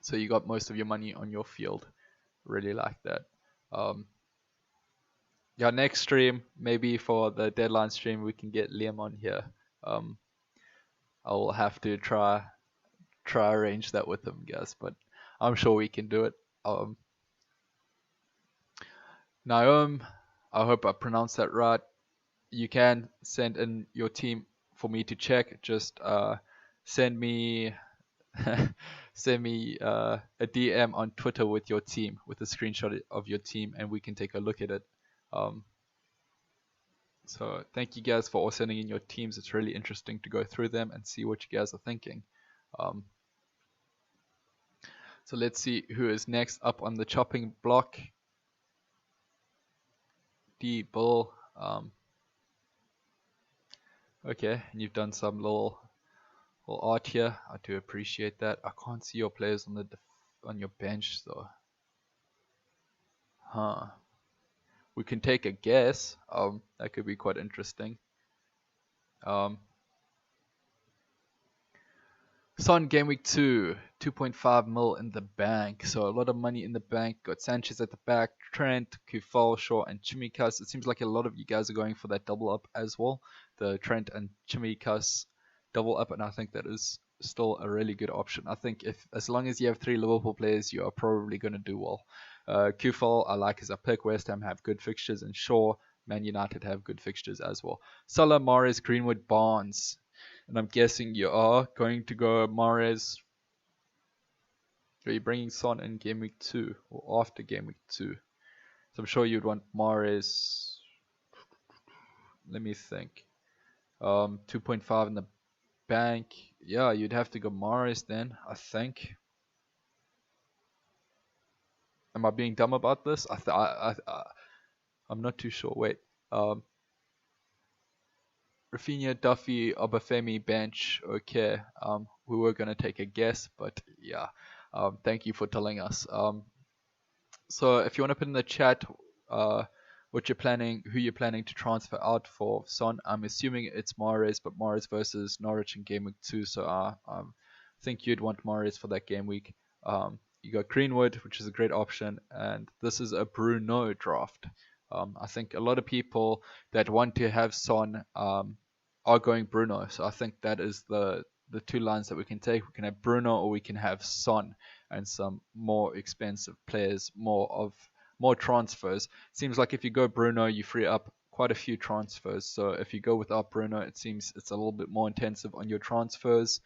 Speaker 2: So you got most of your money on your field. Really like that. Um, yeah, next stream, maybe for the deadline stream, we can get Liam on here. I'll have to try arrange that with him, guys, but I'm sure we can do it. Naum, I hope I pronounced that right. You can send in your team for me to check. Just send me send me a DM on Twitter with your team, with a screenshot of your team, and we can take a look at it. So thank you guys for all sending in your teams. It's really interesting to go through them and see what you guys are thinking. So let's see who is next up on the chopping block. D Bull. Okay, and you've done some little art here. I do appreciate that. I can't see your players on your bench though. Huh. We can take a guess. That could be quite interesting. Son game week 2, 2.5 mil in the bank. So a lot of money in the bank. Got Sanchez at the back, Trent, Kufal, Shaw, and Chimikas. It seems like a lot of you guys are going for that double up as well. The Trent and Chimikas double up, and I think that is still a really good option. I think as long as you have 3 Liverpool players, you are probably going to do well. Kufal, I like as a pick. West Ham have good fixtures, and Shaw, Man United have good fixtures as well. Salah, Mahrez, Greenwood, Barnes. And I'm guessing you are going to go Mahrez. Are you bringing Son in game week 2 or after game week 2? So I'm sure you'd want Mahrez. Let me think. 2.5 in the bank. Yeah, you'd have to go Mahrez then, I think. Am I being dumb about this? I'm not too sure. Wait. Rafinha, Duffy, Obafemi, bench. Okay. We were gonna take a guess, but yeah. Thank you for telling us. So if you want to put in the chat, what you're planning, who you're planning to transfer out for Son, I'm assuming it's Mahrez, but Mahrez versus Norwich in game week 2. So I think you'd want Mahrez for that game week. You got Greenwood, which is a great option, and this is a Bruno draft. I think a lot of people that want to have Son are going Bruno. So I think that is the 2 lines that we can take. We can have Bruno or we can have Son and some more expensive players, more transfers. Seems like if you go Bruno, you free up quite a few transfers. So if you go without Bruno, it seems it's a little bit more intensive on your transfers.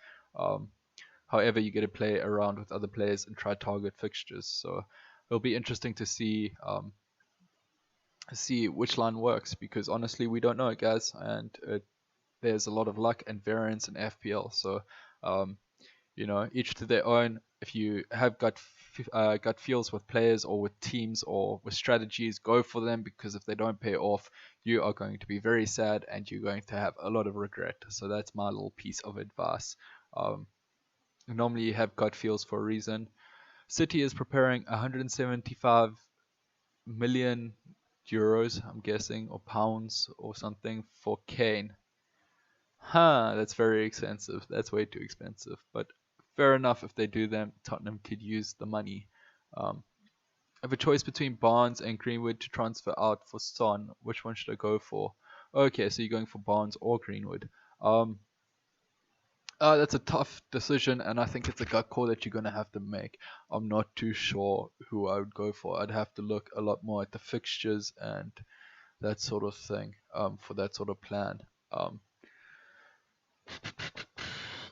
Speaker 2: However, you get to play around with other players and try target fixtures. So it'll be interesting to see which line works, because honestly we don't know, guys, and there's a lot of luck and variance in FPL. So each to their own. If you have gut feels with players or with teams or with strategies, go for them, because if they don't pay off, you are going to be very sad and you're going to have a lot of regret. So that's my little piece of advice. Normally you have gut feels for a reason. City is preparing 175 million euros, I'm guessing, or pounds or something for Kane. That's very expensive. That's way too expensive. But fair enough, if they do them, Tottenham could use the money. I have a choice between Barnes and Greenwood to transfer out for Son. Which one should I go for? Okay, so you're going for Barnes or Greenwood. That's a tough decision, and I think it's a gut call that you're going to have to make. I'm not too sure who I would go for. I'd have to look a lot more at the fixtures and that sort of thing for that sort of plan.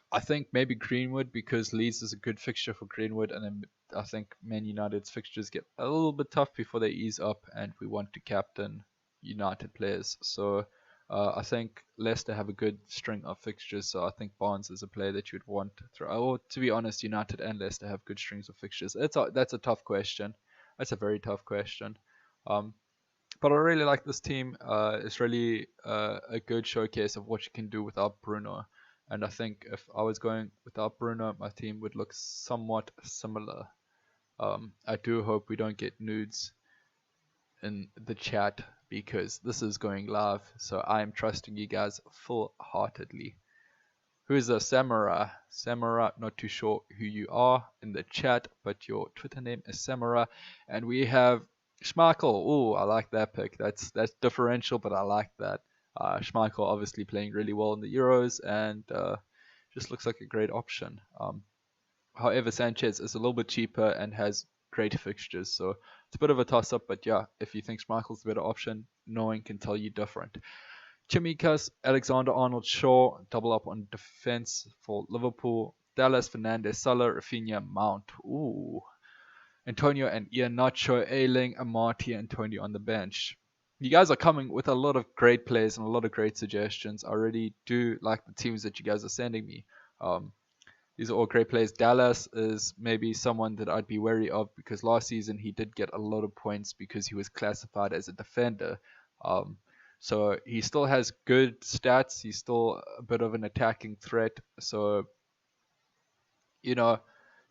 Speaker 2: I think maybe Greenwood, because Leeds is a good fixture for Greenwood, and then I think Man United's fixtures get a little bit tough before they ease up, and we want to captain United players. So I think Leicester have a good string of fixtures, so I think Barnes is a player that you'd want to throw. Or to be honest, United and Leicester have good strings of fixtures. That's a tough question. That's a very tough question. But I really like this team. It's really a good showcase of what you can do without Bruno. And I think if I was going without Bruno, my team would look somewhat similar. I do hope we don't get nudes in the chat because this is going live, so I am trusting you guys full-heartedly. Who's a Samurai? Samurai, not too sure who you are in the chat, but your Twitter name is Samurai. And we have Schmeichel. Oh, I like that pick. That's differential, but I like that. Schmeichel obviously playing really well in the Euros and just looks like a great option. However, Sanchez is a little bit cheaper and has great fixtures, so it's a bit of a toss-up. But yeah, if you think Schmeichel's a better option, no one can tell you different. Chimikas, Alexander-Arnold, Shaw, double up on defense for Liverpool. Dallas, Fernandez, Salah, Rafinha, Mount. Ooh. Antonio and Iheanacho, Ayling, Amati, Antonio on the bench. You guys are coming with a lot of great players and a lot of great suggestions. I really do like the teams that you guys are sending me. These are all great players. Dallas is maybe someone that I'd be wary of because last season he did get a lot of points because he was classified as a defender. So he still has good stats. He's still a bit of an attacking threat. So,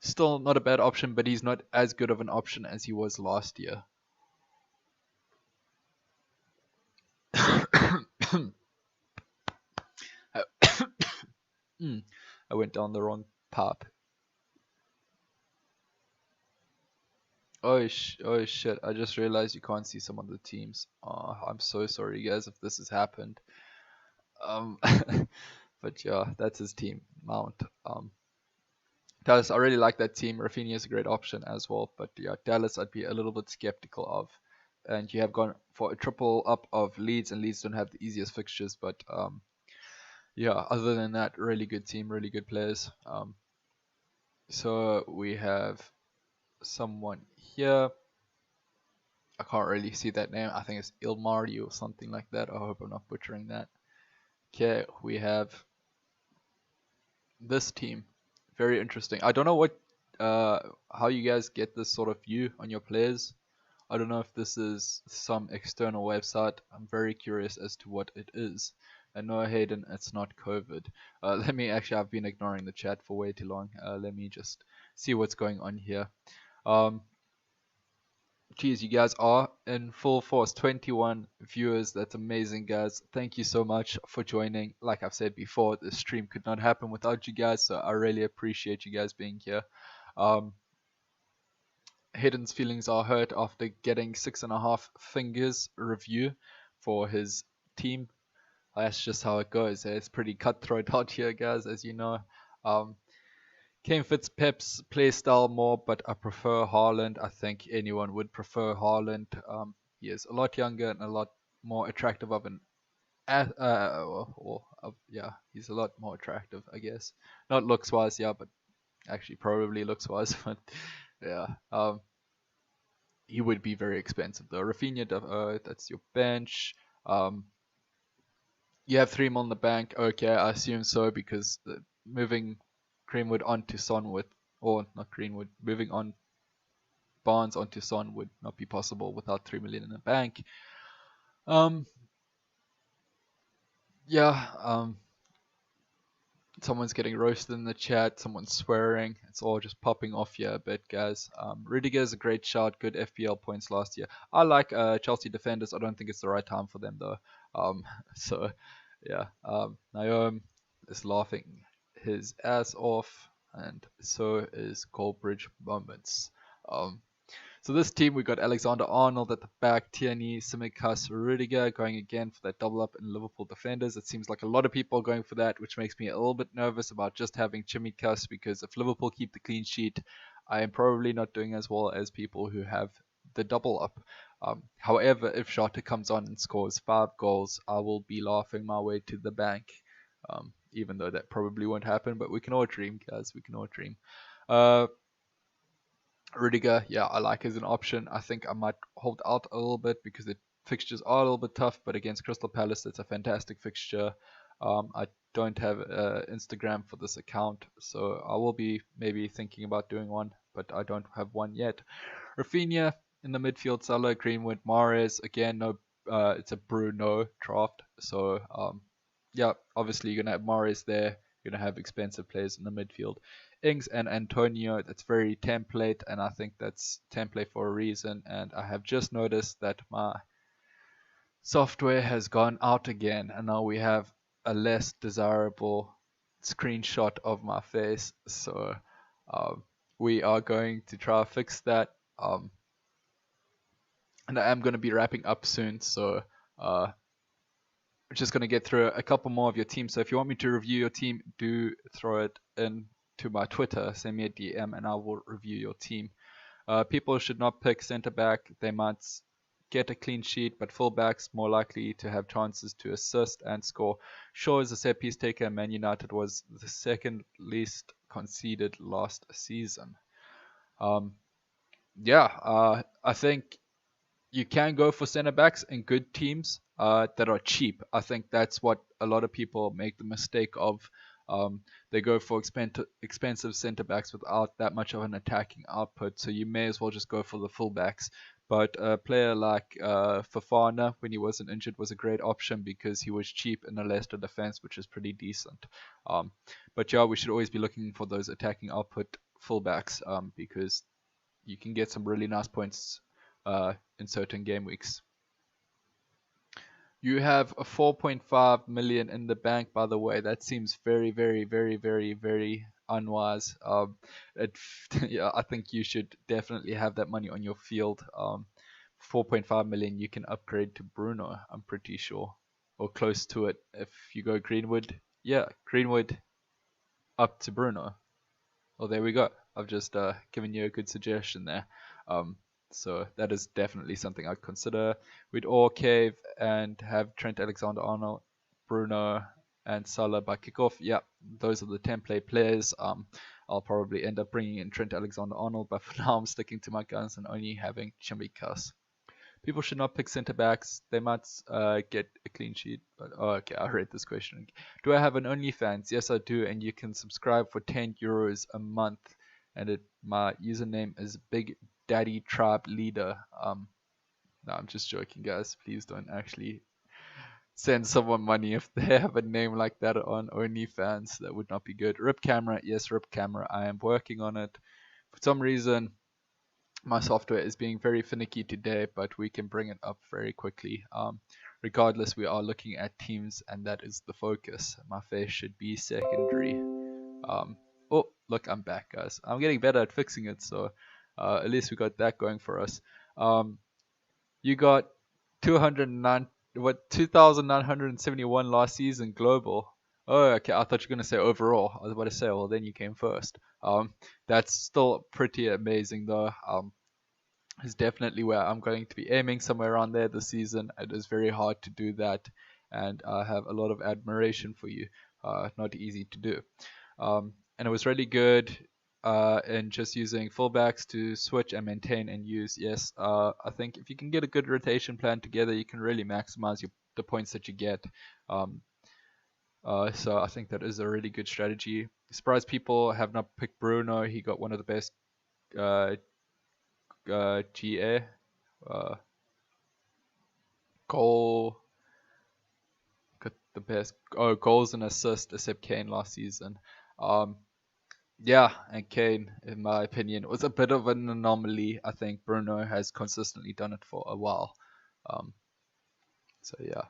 Speaker 2: still not a bad option, but he's not as good of an option as he was last year. I went down the wrong path. Oh shit, I just realized you can't see some of the teams. Oh, I'm so sorry guys if this has happened. But yeah, that's his team, Mount. Dallas, I really like that team. Rafinha is a great option as well, but yeah, Dallas I'd be a little bit skeptical of. And you have gone for a triple up of Leeds, and Leeds don't have the easiest fixtures, but yeah, other than that, really good team, really good players. So we have someone here. I can't really see that name. I think it's Ilmari or something like that. I hope I'm not butchering that. Okay, we have this team. Very interesting. I don't know how you guys get this sort of view on your players. I don't know if this is some external website. I'm very curious as to what it is. And no, Hayden, it's not COVID. I've been ignoring the chat for way too long. Let me just see what's going on here. Geez, you guys are in full force. 21 viewers. That's amazing, guys. Thank you so much for joining. Like I've said before, this stream could not happen without you guys, so I really appreciate you guys being here. Hayden's feelings are hurt after getting 6.5 fingers review for his team. That's just how it goes. It's pretty cutthroat out here, guys, as you know. Kane fits Pep's play style more, but I prefer Haaland. I think anyone would prefer Haaland. He is a lot younger and a lot more attractive of an he's a lot more attractive, I guess. Not looks wise, yeah, but actually probably looks wise, but yeah. He would be very expensive though. Rafinha, that's your bench. You have 3 mil in the bank. Okay, I assume so because moving Greenwood onto Son moving on Barnes onto Son would not be possible without 3 million in the bank. Someone's getting roasted in the chat, someone's swearing, it's all just popping off here a bit, guys. Rudiger is a great shout, good FPL points last year. I like Chelsea defenders, I don't think it's the right time for them though. Naomi is laughing his ass off, and so is Goldbridge Moments. So this team, we got Alexander-Arnold at the back, Tierney, Tsimikas, Rudiger going again for that double up in Liverpool defenders. It seems like a lot of people are going for that, which makes me a little bit nervous about just having Tsimikas, because if Liverpool keep the clean sheet, I am probably not doing as well as people who have the double up. However, if Shota comes on and scores 5 goals, I will be laughing my way to the bank. Even though that probably won't happen, but we can all dream, guys. We can all dream. Rudiger, yeah, I like as an option. I think I might hold out a little bit because the fixtures are a little bit tough, but against Crystal Palace, it's a fantastic fixture. I don't have Instagram for this account, so I will be maybe thinking about doing one, but I don't have one yet. Rafinha in the midfield, Salah, Greenwood, Mahrez. Again, no, it's a Bruno draft, so yeah, obviously you're gonna have Mahrez there. going to have expensive players in the midfield. Ings and Antonio, that's very template, and I think that's template for a reason. And I have just noticed that my software has gone out again, and now we have a less desirable screenshot of my face. So we are going to try to fix that. And I am going to be wrapping up soon, so we're just going to get through a couple more of your team. So if you want me to review your team, do throw it in to my Twitter, send me a DM, and I will review your team. People should not pick centre back. They might get a clean sheet, but fullbacks more likely to have chances to assist and score. Shaw is a set piece taker, and Man United was the second least conceded last season. I think you can go for centre backs in good teams that are cheap. I think that's what a lot of people make the mistake of. They go for expensive centre backs without that much of an attacking output. So you may as well just go for the fullbacks. But a player like Fofana, when he wasn't injured, was a great option because he was cheap in the Leicester defense, which is pretty decent. But yeah, we should always be looking for those attacking output fullbacks because you can get some really nice points in certain game weeks. You have a 4.5 million in the bank, by the way. That seems very, very, very, very, very unwise. Yeah, I think you should definitely have that money on your field. 4.5 million, you can upgrade to Bruno, I'm pretty sure, or close to it. If you go Greenwood, yeah, Greenwood up to Bruno. Well, there we go. I've just given you a good suggestion there. So that is definitely something I'd consider. We'd all cave and have Trent Alexander-Arnold, Bruno, and Salah by kickoff. Yeah, those are the template players. I'll probably end up bringing in Trent Alexander-Arnold, but for now I'm sticking to my guns and only having Chimikas. People should not pick centre backs. They might get a clean sheet. But okay, I read this question. Do I have an OnlyFans? Yes, I do, and you can subscribe for €10 a month. And my username is Big Daddy Tribe Leader. No, I'm just joking, guys. Please don't actually send someone money if they have a name like that on OnlyFans. That would not be good. Rip Camera, yes, Rip Camera. I am working on it. For some reason, my software is being very finicky today, but we can bring it up very quickly. Regardless, we are looking at teams, and that is the focus. My face should be secondary. Oh, look, I'm back, guys. I'm getting better at fixing it, so at least we got that going for us. You got 2,971 last season global. Oh, okay. I thought you were gonna say overall. I was about to say, well, then you came first. That's still pretty amazing, though. Is definitely where I'm going to be aiming, somewhere around there this season. It is very hard to do that, and I have a lot of admiration for you. Not easy to do. And it was really good in just using fullbacks to switch and maintain and use. Yes, I think if you can get a good rotation plan together, you can really maximize the points that you get. So I think that is a really good strategy. Surprised people have not picked Bruno. He got one of the best GA goal, got the best goals and assists except Kane last season. Yeah, and Kane, in my opinion, was a bit of an anomaly. I think Bruno has consistently done it for a while. So yeah,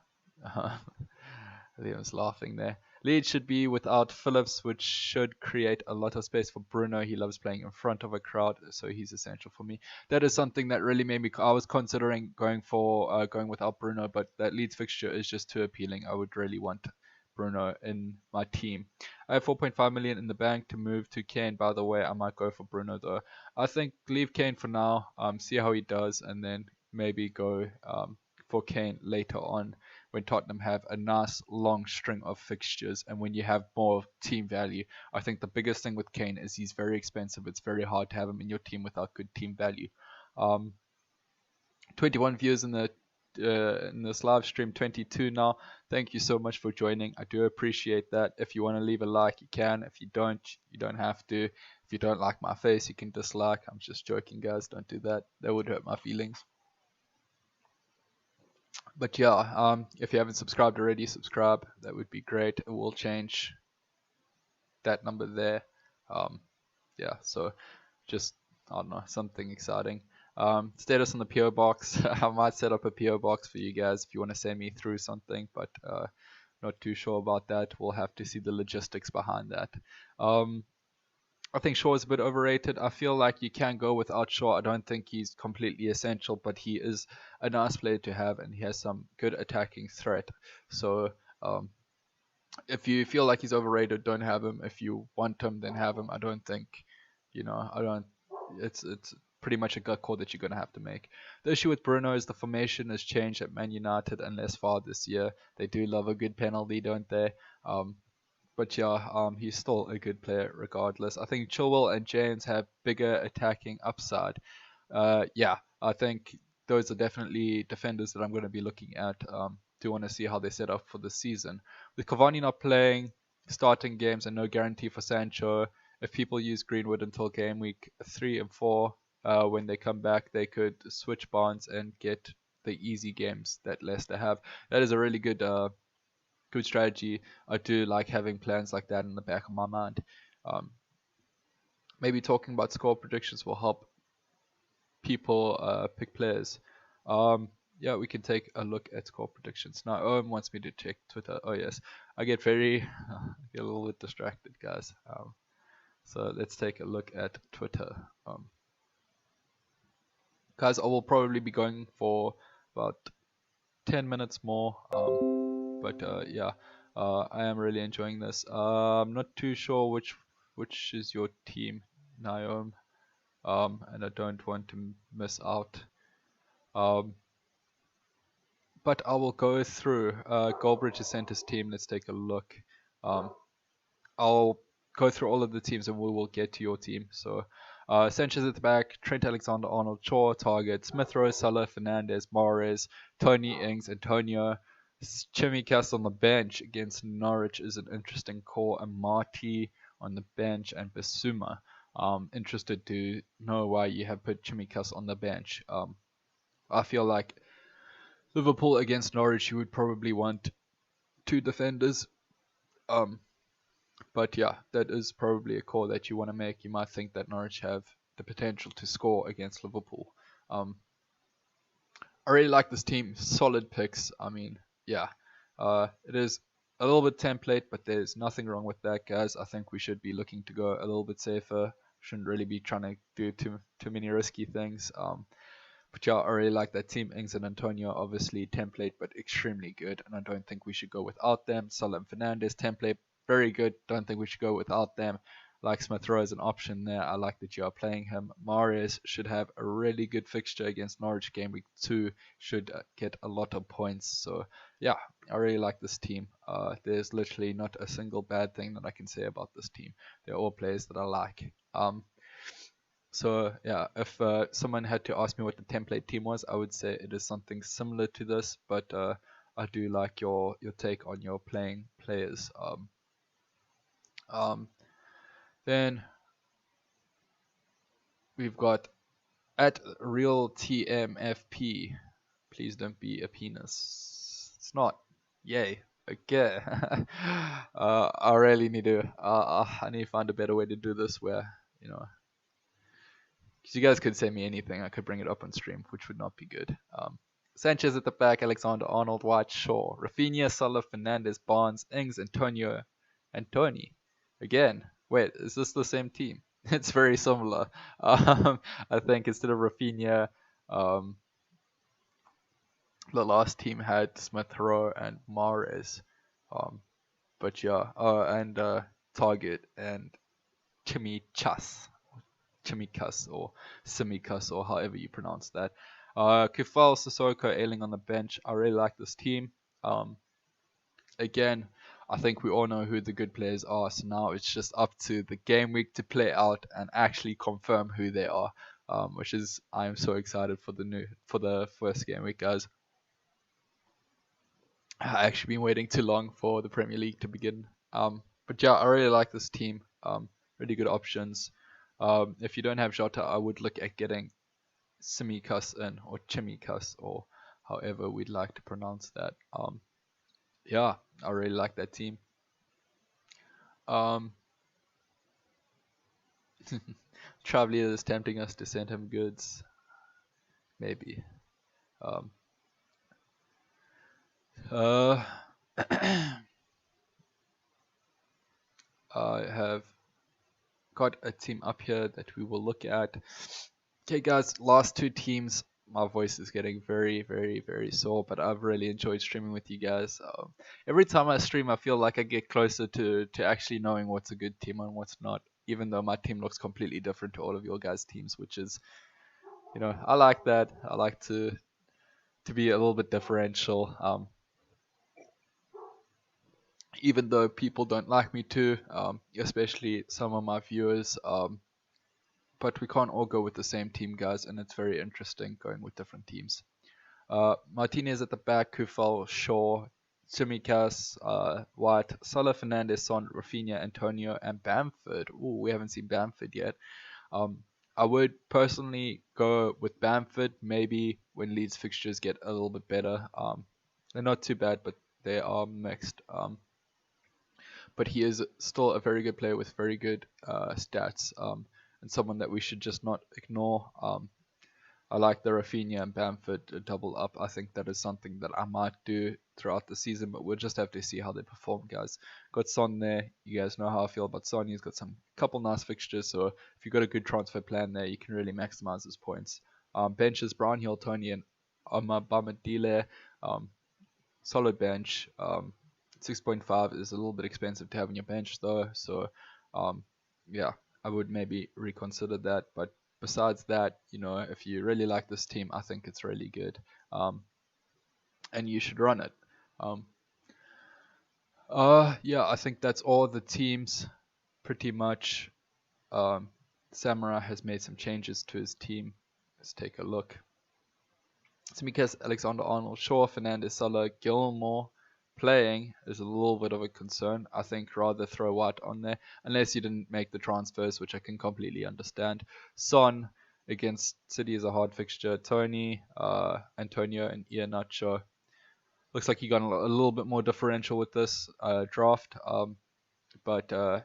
Speaker 2: Liam's laughing there. Leeds should be without Phillips, which should create a lot of space for Bruno. He loves playing in front of a crowd, so he's essential for me. That is something that really made me. I was considering going without Bruno, but that Leeds fixture is just too appealing. I would really want Bruno in my team. I have 4.5 million in the bank to move to Kane. By the way, I might go for Bruno though. I think leave Kane for now. See how he does, and then maybe go for Kane later on, when Tottenham have a nice long string of fixtures and when you have more team value. I think the biggest thing with Kane is he's very expensive. It's very hard to have him in your team without good team value. 21 views in this live stream, 22 now. Thank you so much for joining. I do appreciate that. If you want to leave a like, you can. If you don't, you don't have to. If you don't like my face, you can dislike. I'm just joking, guys. Don't do that. That would hurt my feelings. But yeah, if you haven't subscribed already, subscribe. That would be great. It will change that number there. Yeah, so just, I don't know, something exciting. Status on the PO box. I might set up a PO box for you guys if you want to send me through something, but not too sure about that. We'll have to see the logistics behind that. I think Shaw is a bit overrated. I feel like you can go without Shaw. I don't think he's completely essential, but he is a nice player to have, and he has some good attacking threat. So if you feel like he's overrated, don't have him. If you want him, then have him. I don't think, I don't. It's pretty much a gut call that you're gonna have to make. The issue with Bruno is the formation has changed at Man United and less far this year. They do love a good penalty, don't they? But yeah, he's still a good player regardless. I think Chilwell and James have bigger attacking upside. Yeah, I think those are definitely defenders that I'm going to be looking at. Do want to see how they set up for the season. With Cavani not playing, starting games, and no guarantee for Sancho, if people use Greenwood until game week 3 and 4, when they come back, they could switch Barnes and get the easy games that Leicester have. That is a really good strategy. I do like having plans like that in the back of my mind. Maybe talking about score predictions will help people pick players. Yeah, we can take a look at score predictions. Now, Owen wants me to check Twitter. Oh, yes. I get a little bit distracted, guys. So let's take a look at Twitter. Guys, I will probably be going for about 10 minutes more. But yeah, I am really enjoying this. I'm not too sure which is your team, Naomi, and I don't want to miss out. But I will go through. Goldbridge has sent his team. Let's take a look. I'll go through all of the teams and we will get to your team. So Sanchez at the back, Trent Alexander-Arnold, Shaw, target, Smith Rowe, Salah, Fernandez, Mahrez, Tony Ings, Antonio. Chimikas on the bench against Norwich is an interesting call, and Marty on the bench and Basuma. Interested to know why you have put Chimikas on the bench. I feel like Liverpool against Norwich, you would probably want 2 defenders. But yeah, that is probably a call that you want to make. You might think that Norwich have the potential to score against Liverpool. I really like this team. Solid picks. I mean, yeah, it is a little bit template, but there's nothing wrong with that, guys. I think we should be looking to go a little bit safer. Shouldn't really be trying to do too many risky things. But yeah, I really like that team. Ings and Antonio, obviously template, but extremely good, and I don't think we should go without them. Salah and Fernandez, template, very good. Don't think we should go without them. Like Smith Rowe as an option there. I like that you are playing him. Mahrez should have a really good fixture against Norwich game week 2. Should get a lot of points. So yeah, I really like this team. There's literally not a single bad thing that I can say about this team. They're all players that I like. So yeah, if someone had to ask me what the template team was, I would say it is something similar to this. But I do like your take on your playing players. Then we've got at real TMFP. Please don't be a penis. It's not. Yay. Okay. I really need to. I need to find a better way to do this where, because you guys could say me anything. I could bring it up on stream, which would not be good. Sanchez at the back, Alexander-Arnold, White, Shaw, Rafinha, Salah, Fernandez, Barnes, Ings, Antonio, and Tony. Again, wait, is this the same team? It's very similar. I think instead of Rafinha, the last team had Smith Rowe and Mahrez. But yeah, and Target and Chimikas or Simikas or however you pronounce that. Kufal, Sissoko, Ailing on the bench. I really like this team. Again, I think we all know who the good players are, so now it's just up to the game week to play out and actually confirm who they are, which is I'm so excited for the first game week, guys. I actually been waiting too long for the Premier League to begin. But yeah, I really like this team. Really good options. If you don't have Jota, I would look at getting Simikas in or Chimikas or however we'd like to pronounce that. Yeah, I really like that team. Traveler is tempting us to send him goods. Maybe. Um, uh, I have got a team up here that we will look at. Okay, guys, last two teams. My voice is getting very, very, very sore, but I've really enjoyed streaming with you guys. Every time I stream, I feel like I get closer to actually knowing what's a good team and what's not, even though my team looks completely different to all of your guys' teams, which is, I like that. I like to be a little bit differential. Even though people don't like me to, especially some of my viewers. But we can't all go with the same team, guys, and it's very interesting going with different teams. Martinez at the back, Kufal, Shaw, Tsimikas, White, Salah, Fernandez, Son, Rafinha, Antonio, and Bamford. Ooh, we haven't seen Bamford yet. I would personally go with Bamford maybe when Leeds fixtures get a little bit better. They're not too bad, but they are mixed. But he is still a very good player with very good stats, and someone that we should just not ignore. I like the Rafinha and Bamford double up. I think that is something that I might do throughout the season, but we'll just have to see how they perform, guys. Got Son there. You guys know how I feel about Son. He's got some couple nice fixtures, so if you've got a good transfer plan there, you can really maximize his points. Benches, Brown Hill, Tony, and Omar Bamadile. Solid bench. 6.5 is a little bit expensive to have on your bench, though, so yeah, I would maybe reconsider that, but besides that, if you really like this team, I think it's really good, and you should run it. Yeah, I think that's all the teams, pretty much. Samurai has made some changes to his team. Let's take a look. Tsimikas, Alexander-Arnold, Shaw, Fernandez, Salah, Gilmore playing is a little bit of a concern. I think rather throw White on there, unless you didn't make the transfers, which I can completely understand. Son against City is a hard fixture. Tony, Antonio, and Iheanacho. Looks like you got a little bit more differential with this draft, but the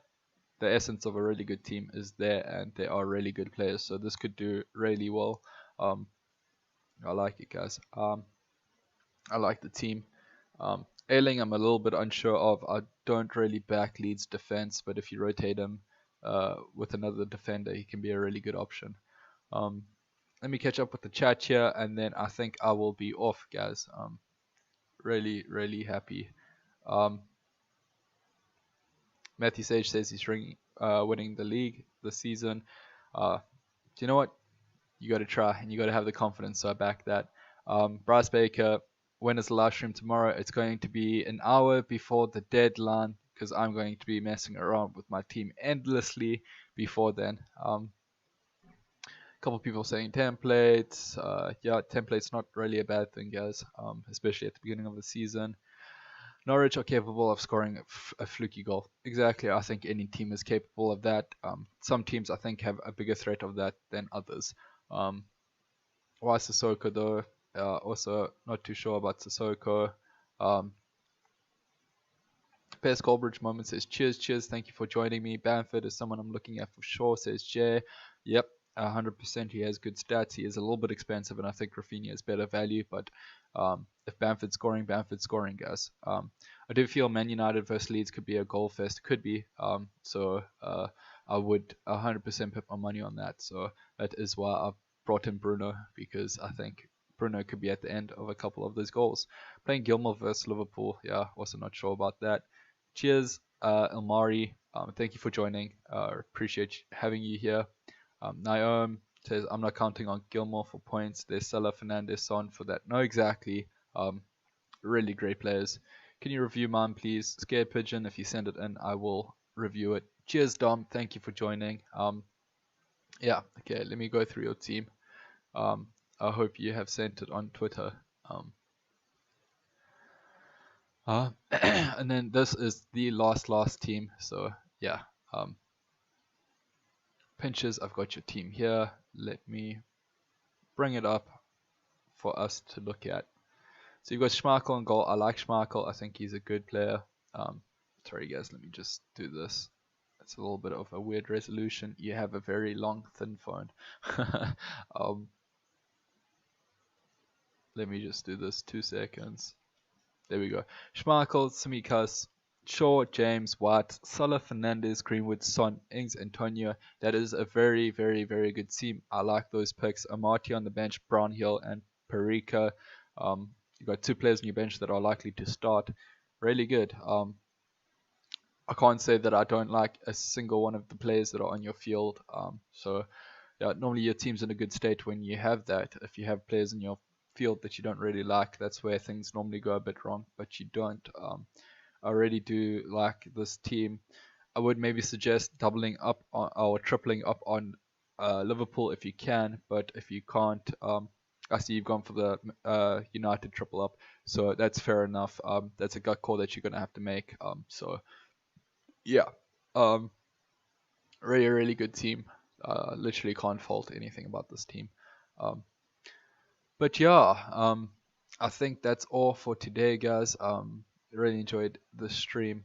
Speaker 2: essence of a really good team is there, and they are really good players, so this could do really well. I like it, guys. I like the team. Ailing, I'm a little bit unsure of. I don't really back Leeds defense, but if you rotate him with another defender, he can be a really good option. Let me catch up with the chat here, and then I think I will be off, guys. Really, really happy. Matthew Sage says he's winning the league this season. Do you know what? You got to try, and you got to have the confidence, so I back that. Bryce Baker, when is the live stream tomorrow? It's going to be an hour before the deadline, because I'm going to be messing around with my team endlessly before then. A couple of people saying templates. Yeah, templates not really a bad thing, guys, especially at the beginning of the season. Norwich are capable of scoring a fluky goal. Exactly, I think any team is capable of that. Some teams, I think, have a bigger threat of that than others. Why Sissoko, though? Also, not too sure about Sissoko. Best Goldbridge moment says, cheers, thank you for joining me. Bamford is someone I'm looking at for sure, says Jay. Yep, 100% he has good stats. He is a little bit expensive, and I think Rafinha is better value, but if Bamford's scoring, guys. I do feel Man United versus Leeds could be a goal fest. Could be. So I would 100% put my money on that. So that is why I brought in Bruno, because I think Bruno could be at the end of a couple of those goals. Playing Gilmore versus Liverpool, yeah, also not sure about that. Cheers, Ilmari. Thank you for joining. Appreciate having you here. Naomi says, I'm not counting on Gilmore for points. There's Salah, Fernandez, Son for that. No, exactly. Really great players. Can you review mine, please? Scared Pigeon, if you send it in, I will review it. Cheers, Dom. Thank you for joining. Yeah, okay, let me go through your team. I hope you have sent it on Twitter. And then this is the last team. So yeah, Pinches, I've got your team here. Let me bring it up for us to look at. So you've got Schmeichel in goal. I like Schmeichel. I think he's a good player. Sorry guys, let me just do this. It's a little bit of a weird resolution. You have a very long, thin phone. um, Let me just do this 2 seconds. There we go. Schmeichel, Tsimikas, Shaw, James, White, Salah, Fernandez, Greenwood, Son, Ings, Antonio. That is a very, very, very good team. I like those picks. Amati on the bench, Brownhill, and Perica. You've got 2 players on your bench that are likely to start. Really good. I can't say that I don't like a single one of the players that are on your field. So yeah, normally your team's in a good state when you have that. If you have players in your field that you don't really like, that's where things normally go a bit wrong. But you don't. I really do like this team. I would maybe suggest doubling up on, or tripling up on Liverpool if you can, but if you can't, I see you've gone for the United triple up, so that's fair enough. That's a gut call that you're gonna have to make. So yeah, um, really, really good team. Literally can't fault anything about this team. Um, but yeah, I think that's all for today, guys. Really enjoyed the stream.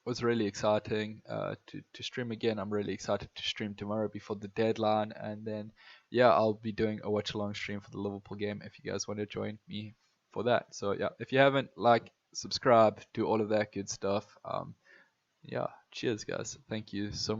Speaker 2: It was really exciting to stream again. I'm really excited to stream tomorrow before the deadline, and then yeah, I'll be doing a watch along stream for the Liverpool game if you guys want to join me for that. So yeah, if you haven't, like, subscribe, do all of that good stuff. Yeah, cheers, guys. Thank you so much.